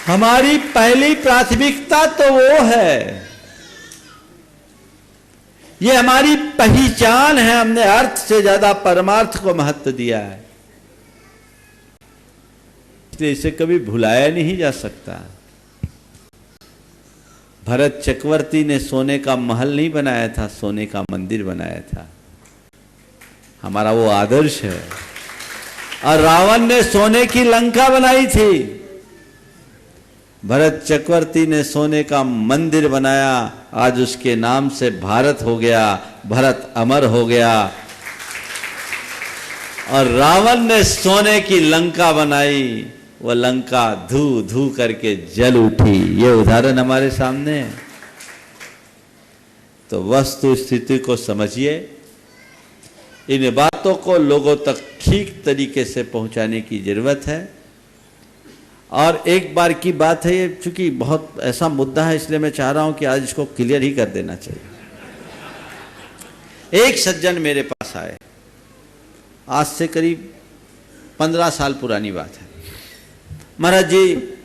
Speaker 4: हमारी पहली प्राथमिकता तो वो है, ये हमारी पहचान है। हमने अर्थ से ज्यादा परमार्थ को महत्व दिया है, इसलिए इसे कभी भुलाया नहीं जा सकता। भरत चक्रवर्ती ने सोने का महल नहीं बनाया था, सोने का मंदिर बनाया था। हमारा वो आदर्श है। और रावण ने सोने की लंका बनाई थी, भरत चक्रवर्ती ने सोने का मंदिर बनाया। आज उसके नाम से भारत हो गया, भरत अमर हो गया। और रावण ने सोने की लंका बनाई, वो लंका धू धू करके जल उठी। ये उदाहरण हमारे सामने है। तो वस्तु स्थिति को समझिए, इन बातों को लोगों तक ठीक तरीके से पहुंचाने की जरूरत है। और एक बार की बात है, ये चूंकि बहुत ऐसा मुद्दा है इसलिए मैं चाह रहा हूं कि आज इसको क्लियर ही कर देना चाहिए। एक सज्जन मेरे पास आए, आज से करीब 15 साल पुरानी बात है। महाराज जी,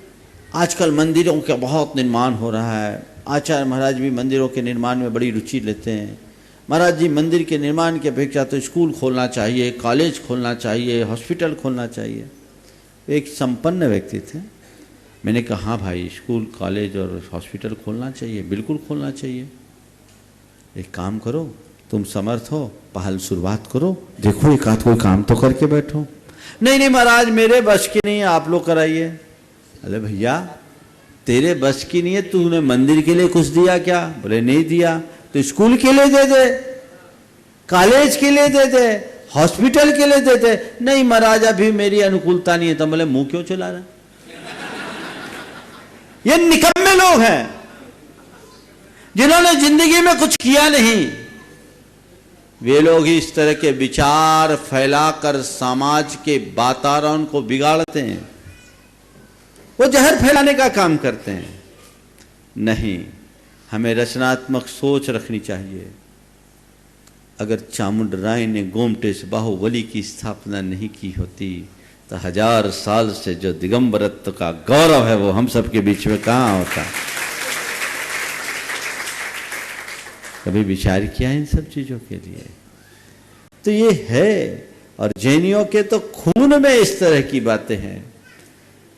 Speaker 4: आजकल मंदिरों का बहुत निर्माण हो रहा है, आचार्य महाराज भी मंदिरों के निर्माण में बड़ी रुचि लेते हैं। महाराज जी, मंदिर के निर्माण की अपेक्षा तो स्कूल खोलना चाहिए, कॉलेज खोलना चाहिए, हॉस्पिटल खोलना चाहिए। एक संपन्न व्यक्ति थे। मैंने कहा हाँ भाई, स्कूल कॉलेज और हॉस्पिटल खोलना चाहिए, बिल्कुल खोलना चाहिए। एक काम करो, तुम समर्थ हो, पहल शुरुआत करो, देखो एक आध कोई काम तो करके बैठो। नहीं नहीं महाराज, मेरे बस की नहीं है, आप लोग कराइए। अरे भैया, तेरे बस की नहीं है, तूने मंदिर के लिए कुछ दिया क्या? बोले नहीं दिया। तो स्कूल के लिए दे दे, कॉलेज के लिए दे दे, हॉस्पिटल के लिए दे दे। नहीं महाराज, अभी मेरी अनुकूलता नहीं है। तो बोले मुंह क्यों चला रहा? ये निकम्मे लोग हैं जिन्होंने जिंदगी में कुछ किया नहीं। वे लोग ही इस तरह के विचार फैलाकर समाज के वातावरण को बिगाड़ते हैं, वो जहर फैलाने का काम करते हैं। नहीं, हमें रचनात्मक सोच रखनी चाहिए। अगर चामुंड राय ने गोमटेश बाहुबली की स्थापना नहीं की होती तो 1000 साल से जो दिगंबरत्व का गौरव है वो हम सबके बीच में कहां होता। कभी विचार किया इन सब चीजों के लिए? तो ये है। और जैनियों के तो खून में इस तरह की बातें हैं।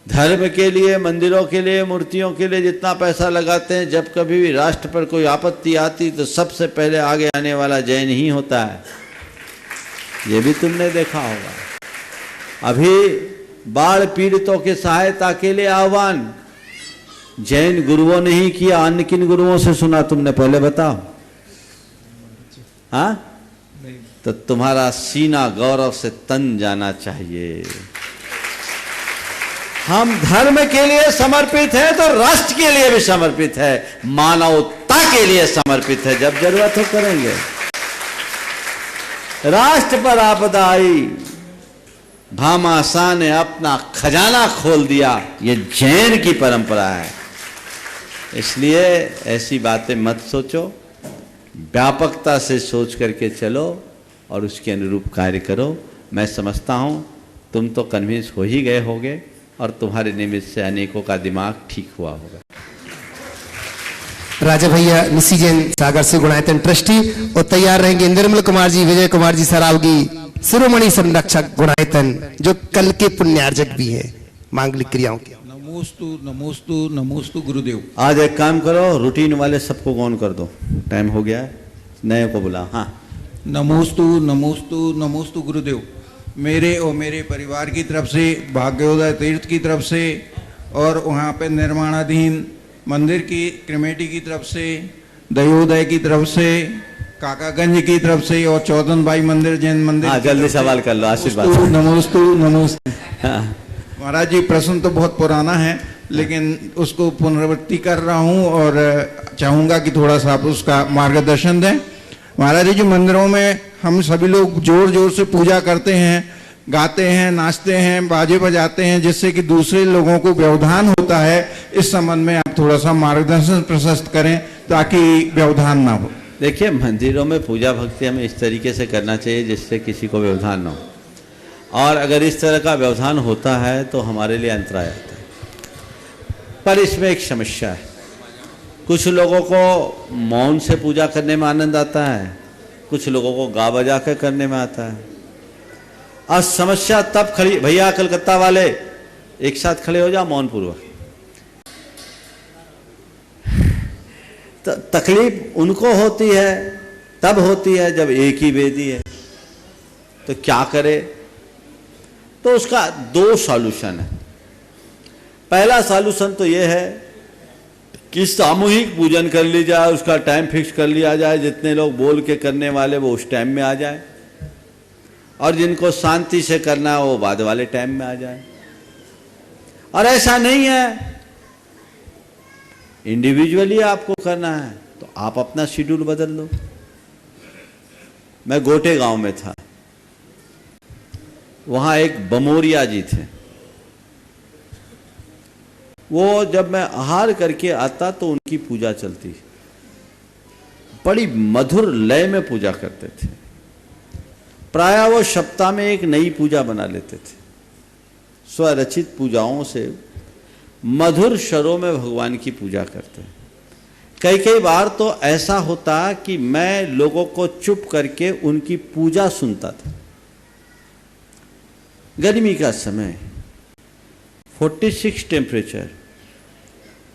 Speaker 4: धर्म के लिए, मंदिरों के लिए, मूर्तियों के लिए जितना पैसा लगाते हैं, जब कभी भी राष्ट्र पर कोई आपत्ति आती तो सबसे पहले आगे आने वाला जैन ही होता है। ये भी तुमने देखा होगा। अभी बाढ़ पीड़ितों के सहायता के लिए आह्वान जैन गुरुओं ने ही किया, अन्य किन गुरुओं से सुना तुमने? पहले बताओ। हाँ, तो तुम्हारा सीना गौरव से तन जाना चाहिए। हम धर्म के लिए समर्पित है तो राष्ट्र के लिए भी समर्पित है, मानवता के लिए समर्पित है। जब जरूरत हो करेंगे। राष्ट्र पर आपदा आई, भामाशाह ने अपना खजाना खोल दिया, ये जैन की परंपरा है। इसलिए ऐसी बातें मत सोचो, व्यापकता से सोच करके चलो और उसके अनुरूप कार्य करो। मैं समझता हूं तुम तो कन्विंस हो ही गए होगे और तुम्हारे निमित्त से अनेकों का दिमाग ठीक हुआ होगा।
Speaker 2: राजा भैया निशी जैन सागर से गुणायतन ट्रस्टी और तैयार रहेंगे निर्मल कुमार जी, विजय कुमार जी सरावगी, शिरोमणि संरक्षक गुणायतन, जो कल के पुण्यार्जक भी है मांगलिक क्रियाओं के।
Speaker 10: नमोस्तु नमोस्तु नमोस्तु गुरुदेव।
Speaker 4: आज एक काम करो, रूटीन वाले सबको गौन कर दो, टाइम हो गया है, नए को बुला। हाँ,
Speaker 10: नमोस्तु नमोस्तु नमोस्तु गुरुदेव। मेरे और मेरे परिवार की तरफ से, भाग्योदय तीर्थ की तरफ से और वहाँ पे निर्माणाधीन मंदिर की कमेटी की तरफ से, दयोदय की तरफ से, काकागंज की तरफ से और चौदन भाई मंदिर जैन मंदिर।
Speaker 4: हाँ, जल्दी सवाल कर लो, आशीर्वाद।
Speaker 10: नमोस्तु नमोस्तु।
Speaker 4: हाँ।
Speaker 10: महाराज जी, प्रश्न तो बहुत पुराना है लेकिन उसको पुनरावृत्ति कर रहा हूँ और चाहूँगा कि थोड़ा सा आप उसका मार्गदर्शन दें। महाराज जी, मंदिरों में हम सभी लोग जोर जोर से पूजा करते हैं, गाते हैं, नाचते हैं, बाजे बजाते हैं, जिससे कि दूसरे लोगों को व्यवधान होता है। इस संबंध में आप थोड़ा सा मार्गदर्शन प्रशस्त करें ताकि व्यवधान ना हो।
Speaker 4: देखिए, मंदिरों में पूजा भक्ति हमें इस तरीके से करना चाहिए जिससे किसी को व्यवधान ना हो, और अगर इस तरह का व्यवधान होता है तो हमारे लिए अंतराय आता है। पर इसमें एक समस्या है, कुछ लोगों को मौन से पूजा करने में आनंद आता है, कुछ लोगों को गा बजा कर करने में आता है। और समस्या तब खड़ी, भैया कलकत्ता वाले एक साथ खड़े हो जाओ मौन पूर्वक। तकलीफ उनको होती है, तब होती है जब एक ही वेदी है, तो क्या करे? तो उसका दो सॉल्यूशन है। पहला सॉल्यूशन तो यह है कि सामूहिक पूजन कर ली जाए, उसका टाइम फिक्स कर लिया जाए, जितने लोग बोल के करने वाले वो उस टाइम में आ जाए और जिनको शांति से करना है वो बाद वाले टाइम में आ जाए। और ऐसा नहीं है इंडिविजुअली आपको करना है तो आप अपना शेड्यूल बदल लो। मैं गोटे गांव में था, वहां एक बमोरिया जी थे। वो जब मैं आहार करके आता तो उनकी पूजा चलती, बड़ी मधुर लय में पूजा करते थे। प्रायः वो सप्ताह में एक नई पूजा बना लेते थे, स्वरचित पूजाओं से मधुर स्वरों में भगवान की पूजा करते। कई कई बार तो ऐसा होता कि मैं लोगों को चुप करके उनकी पूजा सुनता था। गर्मी का समय, 46 टेम्परेचर,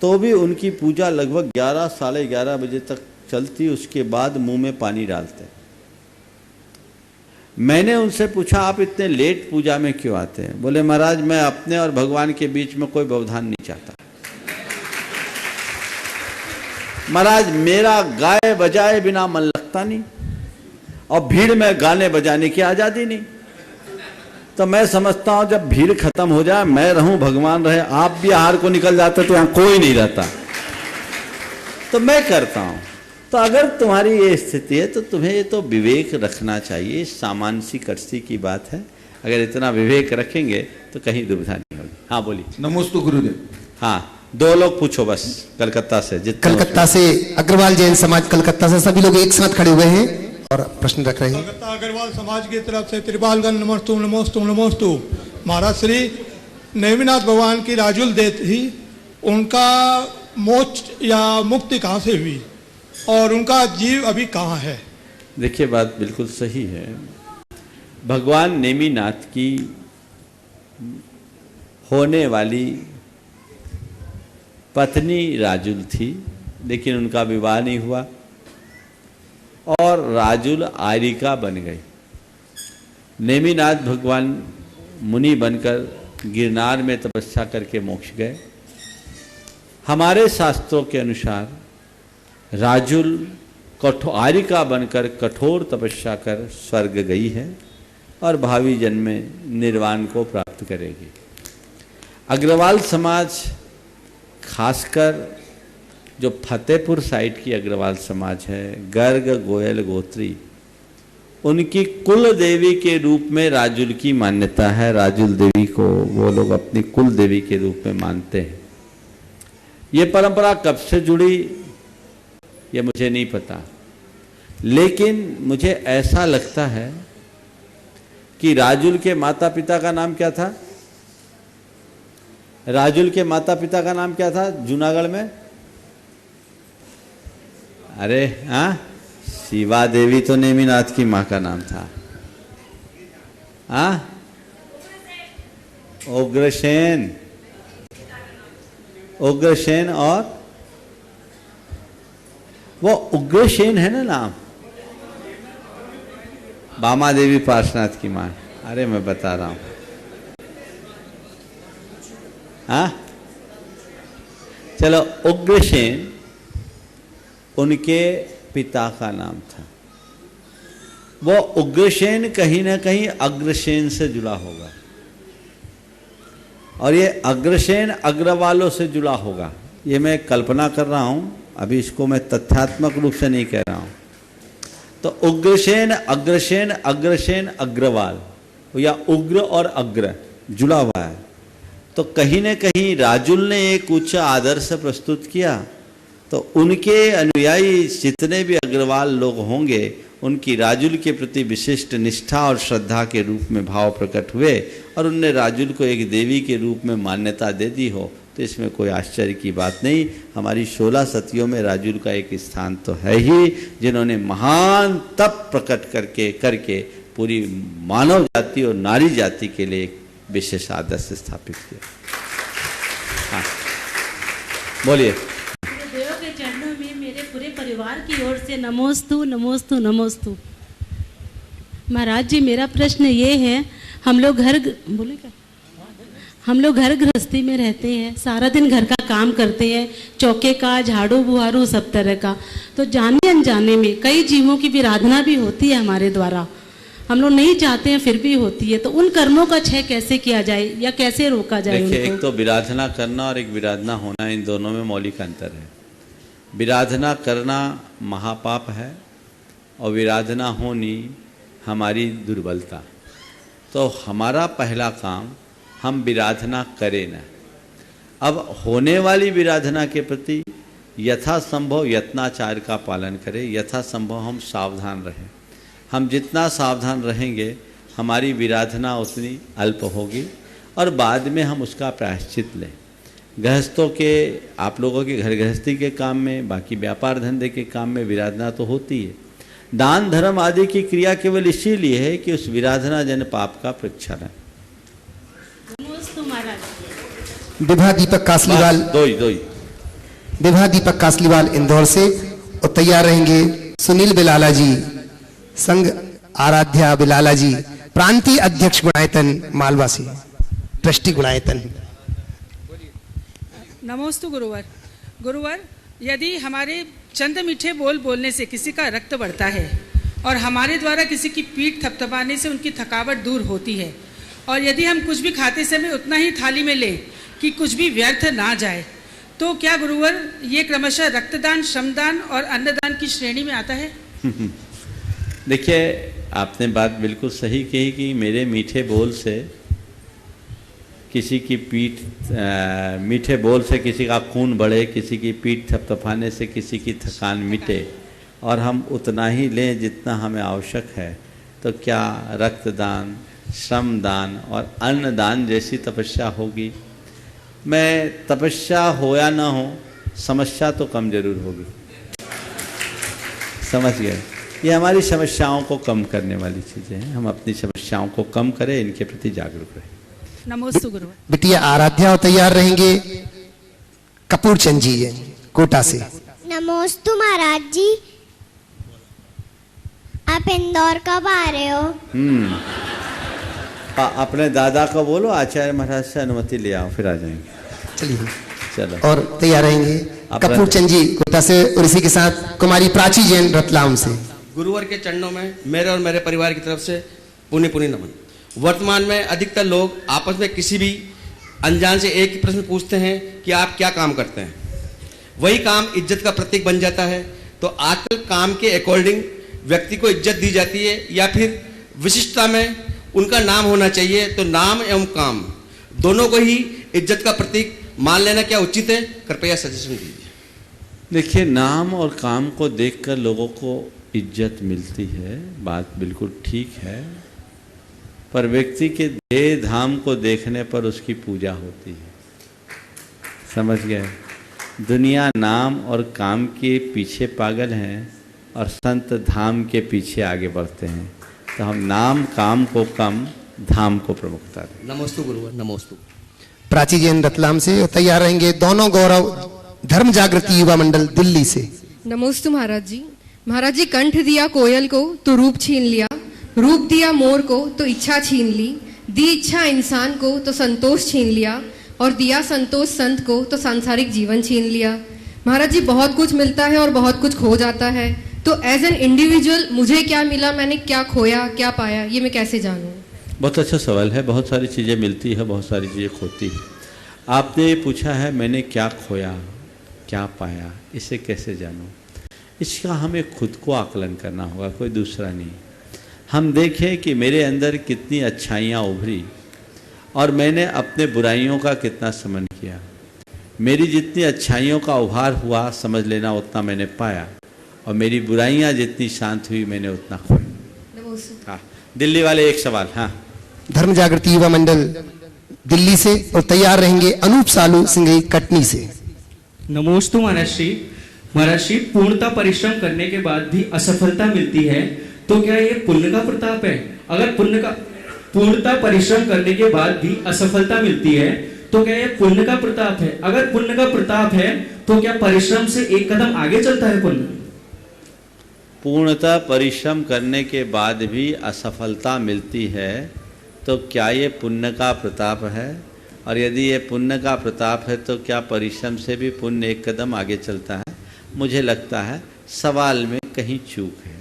Speaker 4: तो भी उनकी पूजा लगभग 11 साढ़े 11 बजे तक चलती। उसके बाद मुंह में पानी डालते। मैंने उनसे पूछा, आप इतने लेट पूजा में क्यों आते हैं? बोले, महाराज मैं अपने और भगवान के बीच में कोई व्यवधान नहीं चाहता। महाराज मेरा गाए बजाए बिना मन लगता नहीं, और भीड़ में गाने बजाने की आजादी नहीं। तो मैं समझता हूं जब भीड़ खत्म हो जाए, मैं रहूं भगवान रहे, आप भी आहार को निकल जाते तो यहां कोई नहीं रहता, तो मैं करता हूं। तो अगर तुम्हारी ये स्थिति है तो तुम्हें ये तो विवेक रखना चाहिए। सामान्य सी कर्सी की बात है, अगर इतना विवेक रखेंगे तो कहीं दुविधा नहीं होगी। हाँ बोलिए।
Speaker 10: नमोस्तु गुरुदेव।
Speaker 4: हाँ, 2 लोग पूछो बस कलकत्ता से।
Speaker 2: कलकत्ता से अग्रवाल जैन समाज कलकत्ता से सभी लोग एक साथ खड़े हुए हैं और प्रश्न रख रहे हैं।
Speaker 11: कलकत्ता अग्रवाल समाज की तरफ से त्रिपालगंज नमोस्तु नमोस्तु नमोस्तु। महाराज श्री नेमिनाथ भगवान की राजुल देत ही, उनका मोक्ष या मुक्ति कहाँ से हुई और उनका जीव अभी कहाँ है?
Speaker 4: देखिए, बात बिल्कुल सही है। भगवान नेमिनाथ की होने वाली पत्नी राजुल थी, लेकिन उनका विवाह नहीं हुआ और राजुल आयरिका बन गई। नेमिनाथ भगवान मुनि बनकर गिरनार में तपस्या करके मोक्ष गए। हमारे शास्त्रों के अनुसार राजुल आयरिका बनकर कठोर तपस्या कर स्वर्ग गई है और भावी जन्म में निर्वाण को प्राप्त करेगी। अग्रवाल समाज, खासकर जो फतेहपुर साइड की अग्रवाल समाज है, गर्ग गोयल गोत्री, उनकी कुल देवी के रूप में राजुल की मान्यता है। राजुल देवी को वो लोग अपनी कुल देवी के रूप में मानते हैं। ये परंपरा कब से जुड़ी ये मुझे नहीं पता, लेकिन मुझे ऐसा लगता है कि राजुल के माता पिता का नाम क्या था? राजुल के माता पिता का नाम क्या था जूनागढ़ में? अरे हाँ, शिवा देवी तो नेमिनाथ की माँ का नाम था। हाँ, उग्रसेन, उग्रसेन, और वो उग्रसेन है ना नाम, बामा देवी पार्श्वनाथ की माँ। अरे मैं बता रहा हूं। हाँ, चलो, उग्रसेन उनके पिता का नाम था। वो उग्रसेन कहीं ना कहीं अग्रसेन से जुड़ा होगा, और ये अग्रसेन अग्रवालों से जुड़ा होगा। ये मैं कल्पना कर रहा हूं, अभी इसको मैं तथ्यात्मक रूप से नहीं कह रहा हूं। तो उग्रसेन, अग्रसेन, अग्रसेन, अग्रवाल, या उग्र और अग्र जुड़ा हुआ है। तो कहीं न कहीं राजुल ने एक उच्च आदर्श प्रस्तुत किया, तो उनके अनुयायी जितने भी अग्रवाल लोग होंगे, उनकी राजुल के प्रति विशिष्ट निष्ठा और श्रद्धा के रूप में भाव प्रकट हुए, और उनने राजुल को एक देवी के रूप में मान्यता दे दी हो, तो इसमें कोई आश्चर्य की बात नहीं। हमारी 16 सतियों में राजुल का एक स्थान तो है ही, जिन्होंने महान तप प्रकट करके पूरी मानव जाति और नारी जाति के लिए एक विशेष आदर्श स्थापित किया। हाँ, बोलिए।
Speaker 8: देव के चरणों में मेरे पूरे परिवार की ओर से नमोस्तु नमोस्तु नमोस्तु। महाराज जी, मेरा प्रश्न ये है, हम लोग घर गृहस्थी में रहते हैं, सारा दिन घर का काम करते हैं, चौके का, झाड़ू बुहारू, सब तरह का। तो जाने अनजाने में कई जीवों की विराधना भी होती है हमारे द्वारा, हम लोग नहीं चाहते हैं फिर भी होती है। तो उन कर्मों का क्षय कैसे किया जाए या कैसे रोका जाए?
Speaker 4: देखिए, एक तो विराधना करना और एक विराधना होना, इन दोनों में मौलिक अंतर है। विराधना करना महापाप है, और विराधना होनी हमारी दुर्बलता। तो हमारा पहला काम, हम विराधना करें न। अब होने वाली विराधना के प्रति यथासंभव यत्नाचार का पालन करें, यथासंभव हम सावधान रहें। हम जितना सावधान रहेंगे, हमारी विराधना उतनी अल्प होगी, और बाद में हम उसका प्रायश्चित लें। गृहस्थों के, आप लोगों के घर गृहस्थी के काम में, बाकी व्यापार धंधे के काम में विराधना तो होती है। दान धर्म आदि की क्रिया केवल इसीलिए है कि उस विराधना जन पाप का प्रक्षालन है।
Speaker 2: विभा दीपक कासलीवाल, विभा दीपक कासलीवाल इंदौर से, और तैयार रहेंगे सुनील बिलाला जी, संघ आराध्या बिलाला जी, प्रांतीय अध्यक्ष गुणायतन मालवा से, ट्रस्टी गुणायतन।
Speaker 12: नमोस्तु गुरुवर। गुरुवर, यदि हमारे चंद मीठे बोल बोलने से किसी का रक्त बढ़ता है, और हमारे द्वारा किसी की पीठ थपथपाने से उनकी थकावट दूर होती है, और यदि हम कुछ भी खाते समय उतना ही थाली में लें कि कुछ भी व्यर्थ ना जाए, तो क्या गुरुवर ये क्रमशः रक्तदान, श्रमदान और अन्नदान की श्रेणी में आता है?
Speaker 4: देखिए, आपने बात बिल्कुल सही कही कि मेरे मीठे बोल से किसी की पीठ, मीठे बोल से किसी का खून बढ़े, किसी की पीठ थपथपाने से किसी की थकान मिटे, और हम उतना ही लें जितना हमें आवश्यक है। तो क्या रक्तदान, श्रमदान और अन्नदान जैसी तपस्या होगी? मैं तपस्या हो या ना हो, समस्या तो कम जरूर होगी। समझ गए? ये हमारी समस्याओं को कम करने वाली चीज़ें हैं। हम अपनी समस्याओं को कम करें, इनके प्रति जागरूक रहें।
Speaker 12: नमोस्तु गुरु।
Speaker 2: बिटिया आराध्या और तैयार रहेंगे कपूर चंद जी कोटा से।
Speaker 13: नमोस्तु महाराज जी, आप इंदौर कब आ रहे हो?
Speaker 4: अपने दादा को बोलो आचार्य महाराज से अनुमति ले आओ, फिर आ जाएंगे।
Speaker 2: चलिए,
Speaker 4: चलो।
Speaker 2: और तैयार रहेंगे कपूर चंद जी कोटा से, और इसी के साथ कुमारी प्राची जैन रतलाम से।
Speaker 14: गुरुवर के चरणों में मेरे और मेरे परिवार की तरफ से पुण्य पुण्य नमन। वर्तमान में अधिकतर लोग आपस में किसी भी अनजान से एक ही प्रश्न पूछते हैं कि आप क्या काम करते हैं। वही काम इज्जत का प्रतीक बन जाता है। तो आजकल काम के अकॉर्डिंग व्यक्ति को इज्जत दी जाती है, या फिर विशिष्टता में उनका नाम होना चाहिए। तो नाम एवं काम दोनों को ही इज्जत का प्रतीक मान लेना क्या उचित है? कृपया सजेशन दीजिए।
Speaker 4: देखिए, नाम और काम को देखकर लोगों को इज्जत मिलती है, बात बिल्कुल ठीक है, पर व्यक्ति के देह धाम को देखने पर उसकी पूजा होती है। समझ गए? दुनिया नाम और काम के पीछे पागल हैं और संत धाम के पीछे आगे बढ़ते हैं। तो हम नाम काम को कम, धाम को प्रमुखता दें।
Speaker 14: नमोस्तु गुरुवर, नमोस्तु।
Speaker 2: प्राची जैन रतलाम से तैयार रहेंगे दोनों गौरव धर्म जागृति युवा मंडल दिल्ली से।
Speaker 15: नमोस्तु महाराज जी। महाराज जी, कंठ दिया कोयल को तो रूप छीन लिया, रूप दिया मोर को तो इच्छा छीन ली, दी इच्छा इंसान को तो संतोष छीन लिया, और दिया संतोष संत को तो सांसारिक जीवन छीन लिया। महाराज जी, बहुत कुछ मिलता है और बहुत कुछ खो जाता है, तो एज एन इंडिविजुअल मुझे क्या मिला, मैंने क्या खोया, क्या पाया, ये मैं कैसे जानूं?
Speaker 4: बहुत अच्छा सवाल है। बहुत सारी चीज़ें मिलती है, बहुत सारी चीज़ें खोती है। आपने ये पूछा है मैंने क्या खोया, क्या पाया, इसे कैसे जानूं? इसका हमें खुद को आकलन करना होगा, कोई दूसरा नहीं। हम देखें कि मेरे अंदर कितनी अच्छाइयाँ उभरी और मैंने अपने बुराइयों का कितना समन किया। मेरी जितनी अच्छाइयों का उभार हुआ, समझ लेना उतना मैंने पाया, और मेरी बुराइयाँ जितनी शांत हुई मैंने उतना खोया। हाँ, दिल्ली वाले एक सवाल। हाँ,
Speaker 2: धर्म जागृति युवा मंडल दिल्ली से और तैयार रहेंगे अनूप सालू सिंघई कटनी से।
Speaker 16: नमोस्तु महाराज श्री। महाराज श्री, पूर्णता परिश्रम करने के बाद भी असफलता मिलती है तो क्या ये पुण्य का प्रताप है? अगर पूर्णता परिश्रम करने के बाद भी असफलता मिलती है तो क्या ये पुण्य का प्रताप है? अगर पुण्य का प्रताप है तो क्या परिश्रम से एक कदम आगे चलता है पुण्य?
Speaker 4: पूर्णतः परिश्रम करने के बाद भी असफलता मिलती है तो क्या ये पुण्य का प्रताप है? और यदि ये पुण्य का प्रताप है तो क्या परिश्रम से भी पुण्य एक कदम आगे चलता है? मुझे लगता है सवाल में कहीं चूक है।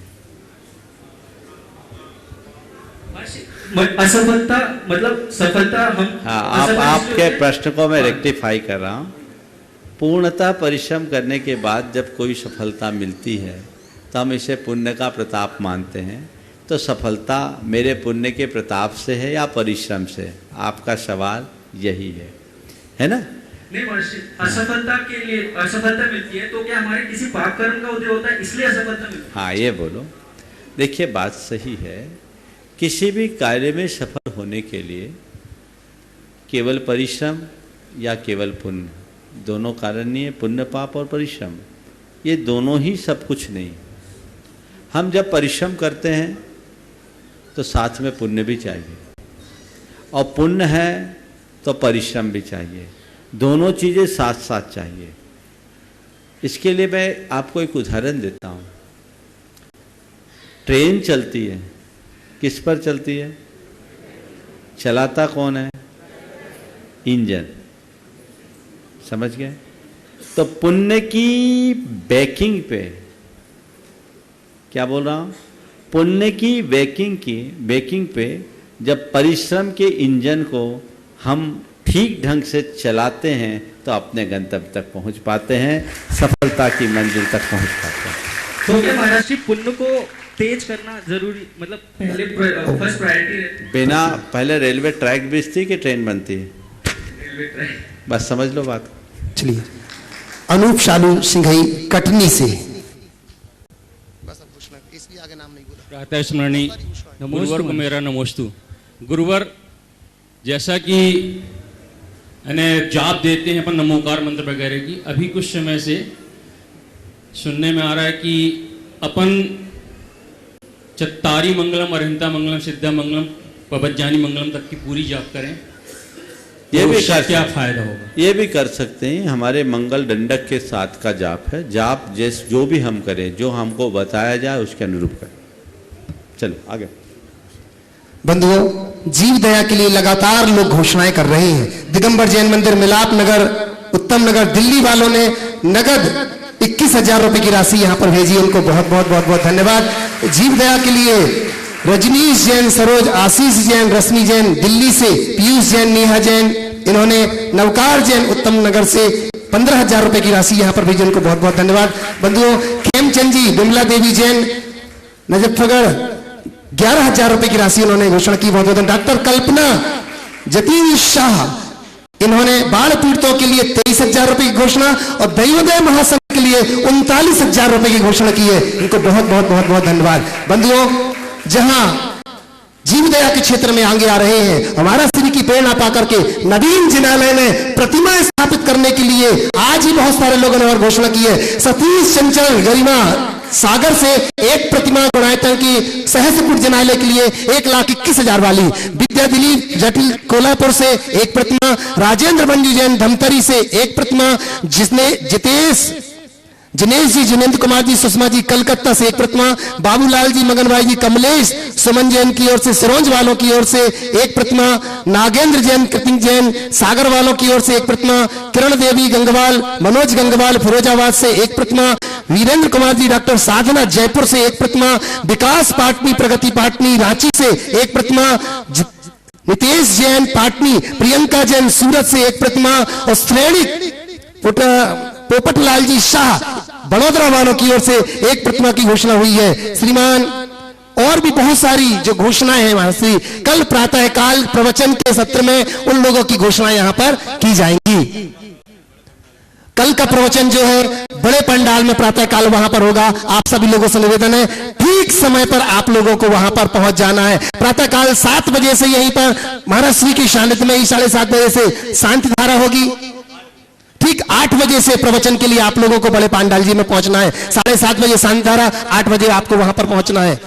Speaker 16: असफलता मतलब सफलता हम।
Speaker 4: हाँ, आपके प्रश्न को मैं रेक्टिफाई कर रहा हूँ। पूर्णतः परिश्रम करने के बाद जब कोई सफलता मिलती है तो हम इसे पुण्य का प्रताप मानते हैं। तो सफलता मेरे पुण्य के प्रताप से है या परिश्रम से? आपका सवाल यही है ना?
Speaker 16: नहीं महर्षि, असफलता के लिए असफलता मिलती है तो क्या हमारे किसी पाप कर्म का उदय होता है इसलिए असफलता मिलती है?
Speaker 4: हाँ, ये बोलो। देखिए, बात सही है। किसी भी कार्य में सफल होने के लिए केवल परिश्रम या केवल पुण्य, दोनों कारण नहीं है। पुण्य पाप और परिश्रम, ये दोनों ही सब कुछ नहीं। हम जब परिश्रम करते हैं तो साथ में पुण्य भी चाहिए, और पुण्य है तो परिश्रम भी चाहिए। दोनों चीज़ें साथ साथ चाहिए। इसके लिए मैं आपको एक उदाहरण देता हूँ। ट्रेन चलती है, किस पर चलती है? चलाता कौन है? इंजन। समझ गए? तो पुण्य की बैकिंग पे, क्या बोल रहा हूँ? पुण्य की बैकिंग पे जब परिश्रम के इंजन को हम ठीक ढंग से चलाते हैं तो अपने गंतव्य तक पहुंच पाते हैं, सफलता की मंजिल तक पहुंच पाते हैं।
Speaker 16: तो क्या महाराज जी पुण्य को तेज करना जरूरी, मतलब पहले फर्स्ट प्रायोरिटी?
Speaker 4: बिना पहले रेलवे ट्रैक बिछती कि ट्रेन बनती है?
Speaker 16: Railway track.
Speaker 4: बस समझ लो बात।
Speaker 2: चलिए, अनूप सालू सिंघई कटनी से।
Speaker 17: प्रातः स्मरणी गुरुवर को मेरा नमोस्तु। गुरुवर, जैसा कि जाप देते हैं अपन नमोकार मंत्र वगैरह की, अभी कुछ समय से सुनने में आ रहा है कि अपन चत्तारी मंगलम, अरहिंता मंगलम, सिद्धा मंगलम, पवज्जानी मंगलम तक की पूरी जाप करें।
Speaker 4: ये भी कर
Speaker 17: क्या फायदा होगा?
Speaker 4: ये भी कर सकते हैं। हमारे मंगल दंडक के साथ का जाप है। जाप जो भी हम करें, जो हमको बताया जाए उसके अनुरूप करें। चलो आगे।
Speaker 2: बंधुओं, जीव दया के लिए लगातार लोग घोषणाएं कर रहे हैं। दिगंबर जैन मंदिर, मिलाप नगर, उत्तम नगर, दिल्ली वालों ने नगद 21,000 रुपए की राशि यहां पर भेजी। उनको बहुत बहुत बहुत बहुत धन्यवाद। जीव दया के लिए रजनीश जैन, सरोज, आशीष जैन, रश्मि जैन दिल्ली से, पीयूष जैन, नेहा जैन, इन्होंने नवकार जैन उत्तम नगर से 15,000 रुपए की राशि यहां पर भेजी। उनको बहुत बहुत धन्यवाद। बंधुओं, खेमचंद जी, बिमला देवी जैन, नजफगढ़ 11,000 रुपए की राशि उन्होंने घोषणा की। बहुत बहुत। डॉक्टर कल्पना जतीन शाह, इन्होंने बाढ़ पीड़ितों के लिए 23,000 रुपए की घोषणा और दैवोदय महासंघ के लिए 39,000 रुपए की घोषणा की है। इनको बहुत बहुत बहुत बहुत धन्यवाद। बंधुओं, जहां जीवदया के क्षेत्र में आगे आ रहे हैं। हमारा श्री की प्रेरणा पाकर के नवीन जिनालय में प्रतिमा स्थापित करने के लिए आज ही बहुत सारे लोगों ने और घोषणा की है। सतीश चंचल गरिमा सागर से एक प्रतिमा गुणायतन की सहसपुर जिनालय के लिए 1,21,000 वाली, विद्या दिलीप जटिल कोल्हापुर से एक प्रतिमा, राजेंद्र बंडी जैन धमतरी से एक प्रतिमा, जिसने जिनेश जी, जिनेन्द्र कुमार जी, सुषमा जी कलकत्ता से एक प्रतिमा, बाबूलाल जी, मगनभाई जी, कमलेश सुमन जैन की ओर से, सिरोंज वालों की ओर से एक प्रतिमा, नागेंद्र जैन, कृतिक जैन सागर वालों की ओर से एक प्रतिमा, किरण देवी गंगवाल, मनोज गंगवाल फिरोजाबाद से एक प्रतिमा, वीरेंद्र कुमार जी, डॉक्टर साधना जयपुर से एक प्रतिमा, विकास पाटनी प्रगति पाटनी रांची से एक प्रतिमा, नितेश जैन पाटनी, प्रियंका जैन सूरत से एक प्रतिमा और श्रेणी पोपटलाल जी शाह बड़ोदरा वालों की ओर से एक प्रतिमा की घोषणा हुई है। श्रीमान और भी बहुत सारी जो घोषणाएं हैं महर्षि, कल प्रातः काल प्रवचन के सत्र में उन लोगों की घोषणाएं यहां पर की जाएंगी। कल का प्रवचन जो है बड़े पंडाल में प्रातः काल वहां पर होगा। आप सभी लोगों से निवेदन है ठीक समय पर आप लोगों को वहां पर पहुंच जाना है। प्रातः काल 7 बजे से यहीं पर महाराज श्री के सानिध्य में 7:30 बजे से शांति धारा होगी। ठीक 8 बजे से प्रवचन के लिए आप लोगों को बड़े पांडाल जी में पहुंचना है। 7:30 बजे शांति धारा, 8 बजे आपको वहां पर पहुंचना है।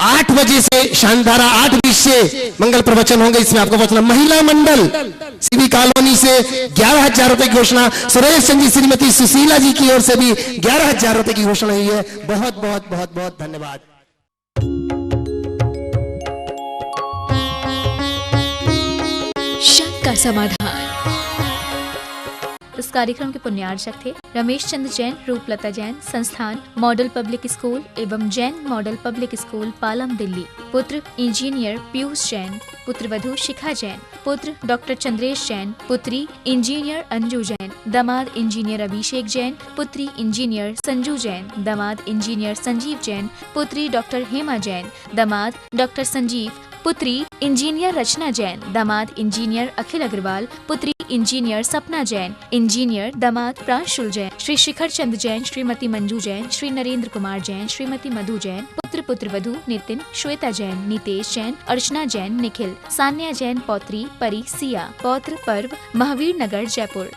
Speaker 2: 8 बजे से शांति धारा, 8:20 से मंगल प्रवचन होंगे, इसमें आपको पहुंचना। महिला मंडल सीवी कॉलोनी से 11,000 रुपए की घोषणा, सुरेश चंद जी, श्रीमती सुशीला जी की ओर से भी 11,000 रुपए की घोषणा हुई है। बहुत बहुत बहुत बहुत धन्यवाद।
Speaker 1: शक का समाधान। इस कार्यक्रम के पुण्यार्चक थे रमेश चंद्र जैन, रूपलता जैन, संस्थान मॉडल पब्लिक स्कूल एवं Jain model public school Palam Delhi. पुत्र इंजीनियर पीयूष जैन, पुत्रवधू शिखा जैन, पुत्र डॉक्टर चंद्रेश जैन, पुत्री इंजीनियर अंजू जैन, दामाद इंजीनियर अभिषेक जैन, पुत्री इंजीनियर संजू जैन, दामाद इंजीनियर संजीव जैन, पुत्री डॉक्टर हेमा जैन, दामाद डॉक्टर संजीव, पुत्री इंजीनियर रचना जैन, दामाद इंजीनियर अखिल अग्रवाल, पुत्री इंजीनियर सपना जैन, इंजीनियर दामाद प्रांशुल जैन, श्री शिखर चंद जैन, श्रीमती मंजू जैन, श्री नरेंद्र कुमार जैन, श्रीमती मधु जैन, पुत्र पुत्रवधू नितिन, श्वेता जैन, नितेश जैन, अर्चना जैन, निखिल, सान्या जैन, पौत्री परी सिया, पौत्र पर्व महावीर नगर जयपुर।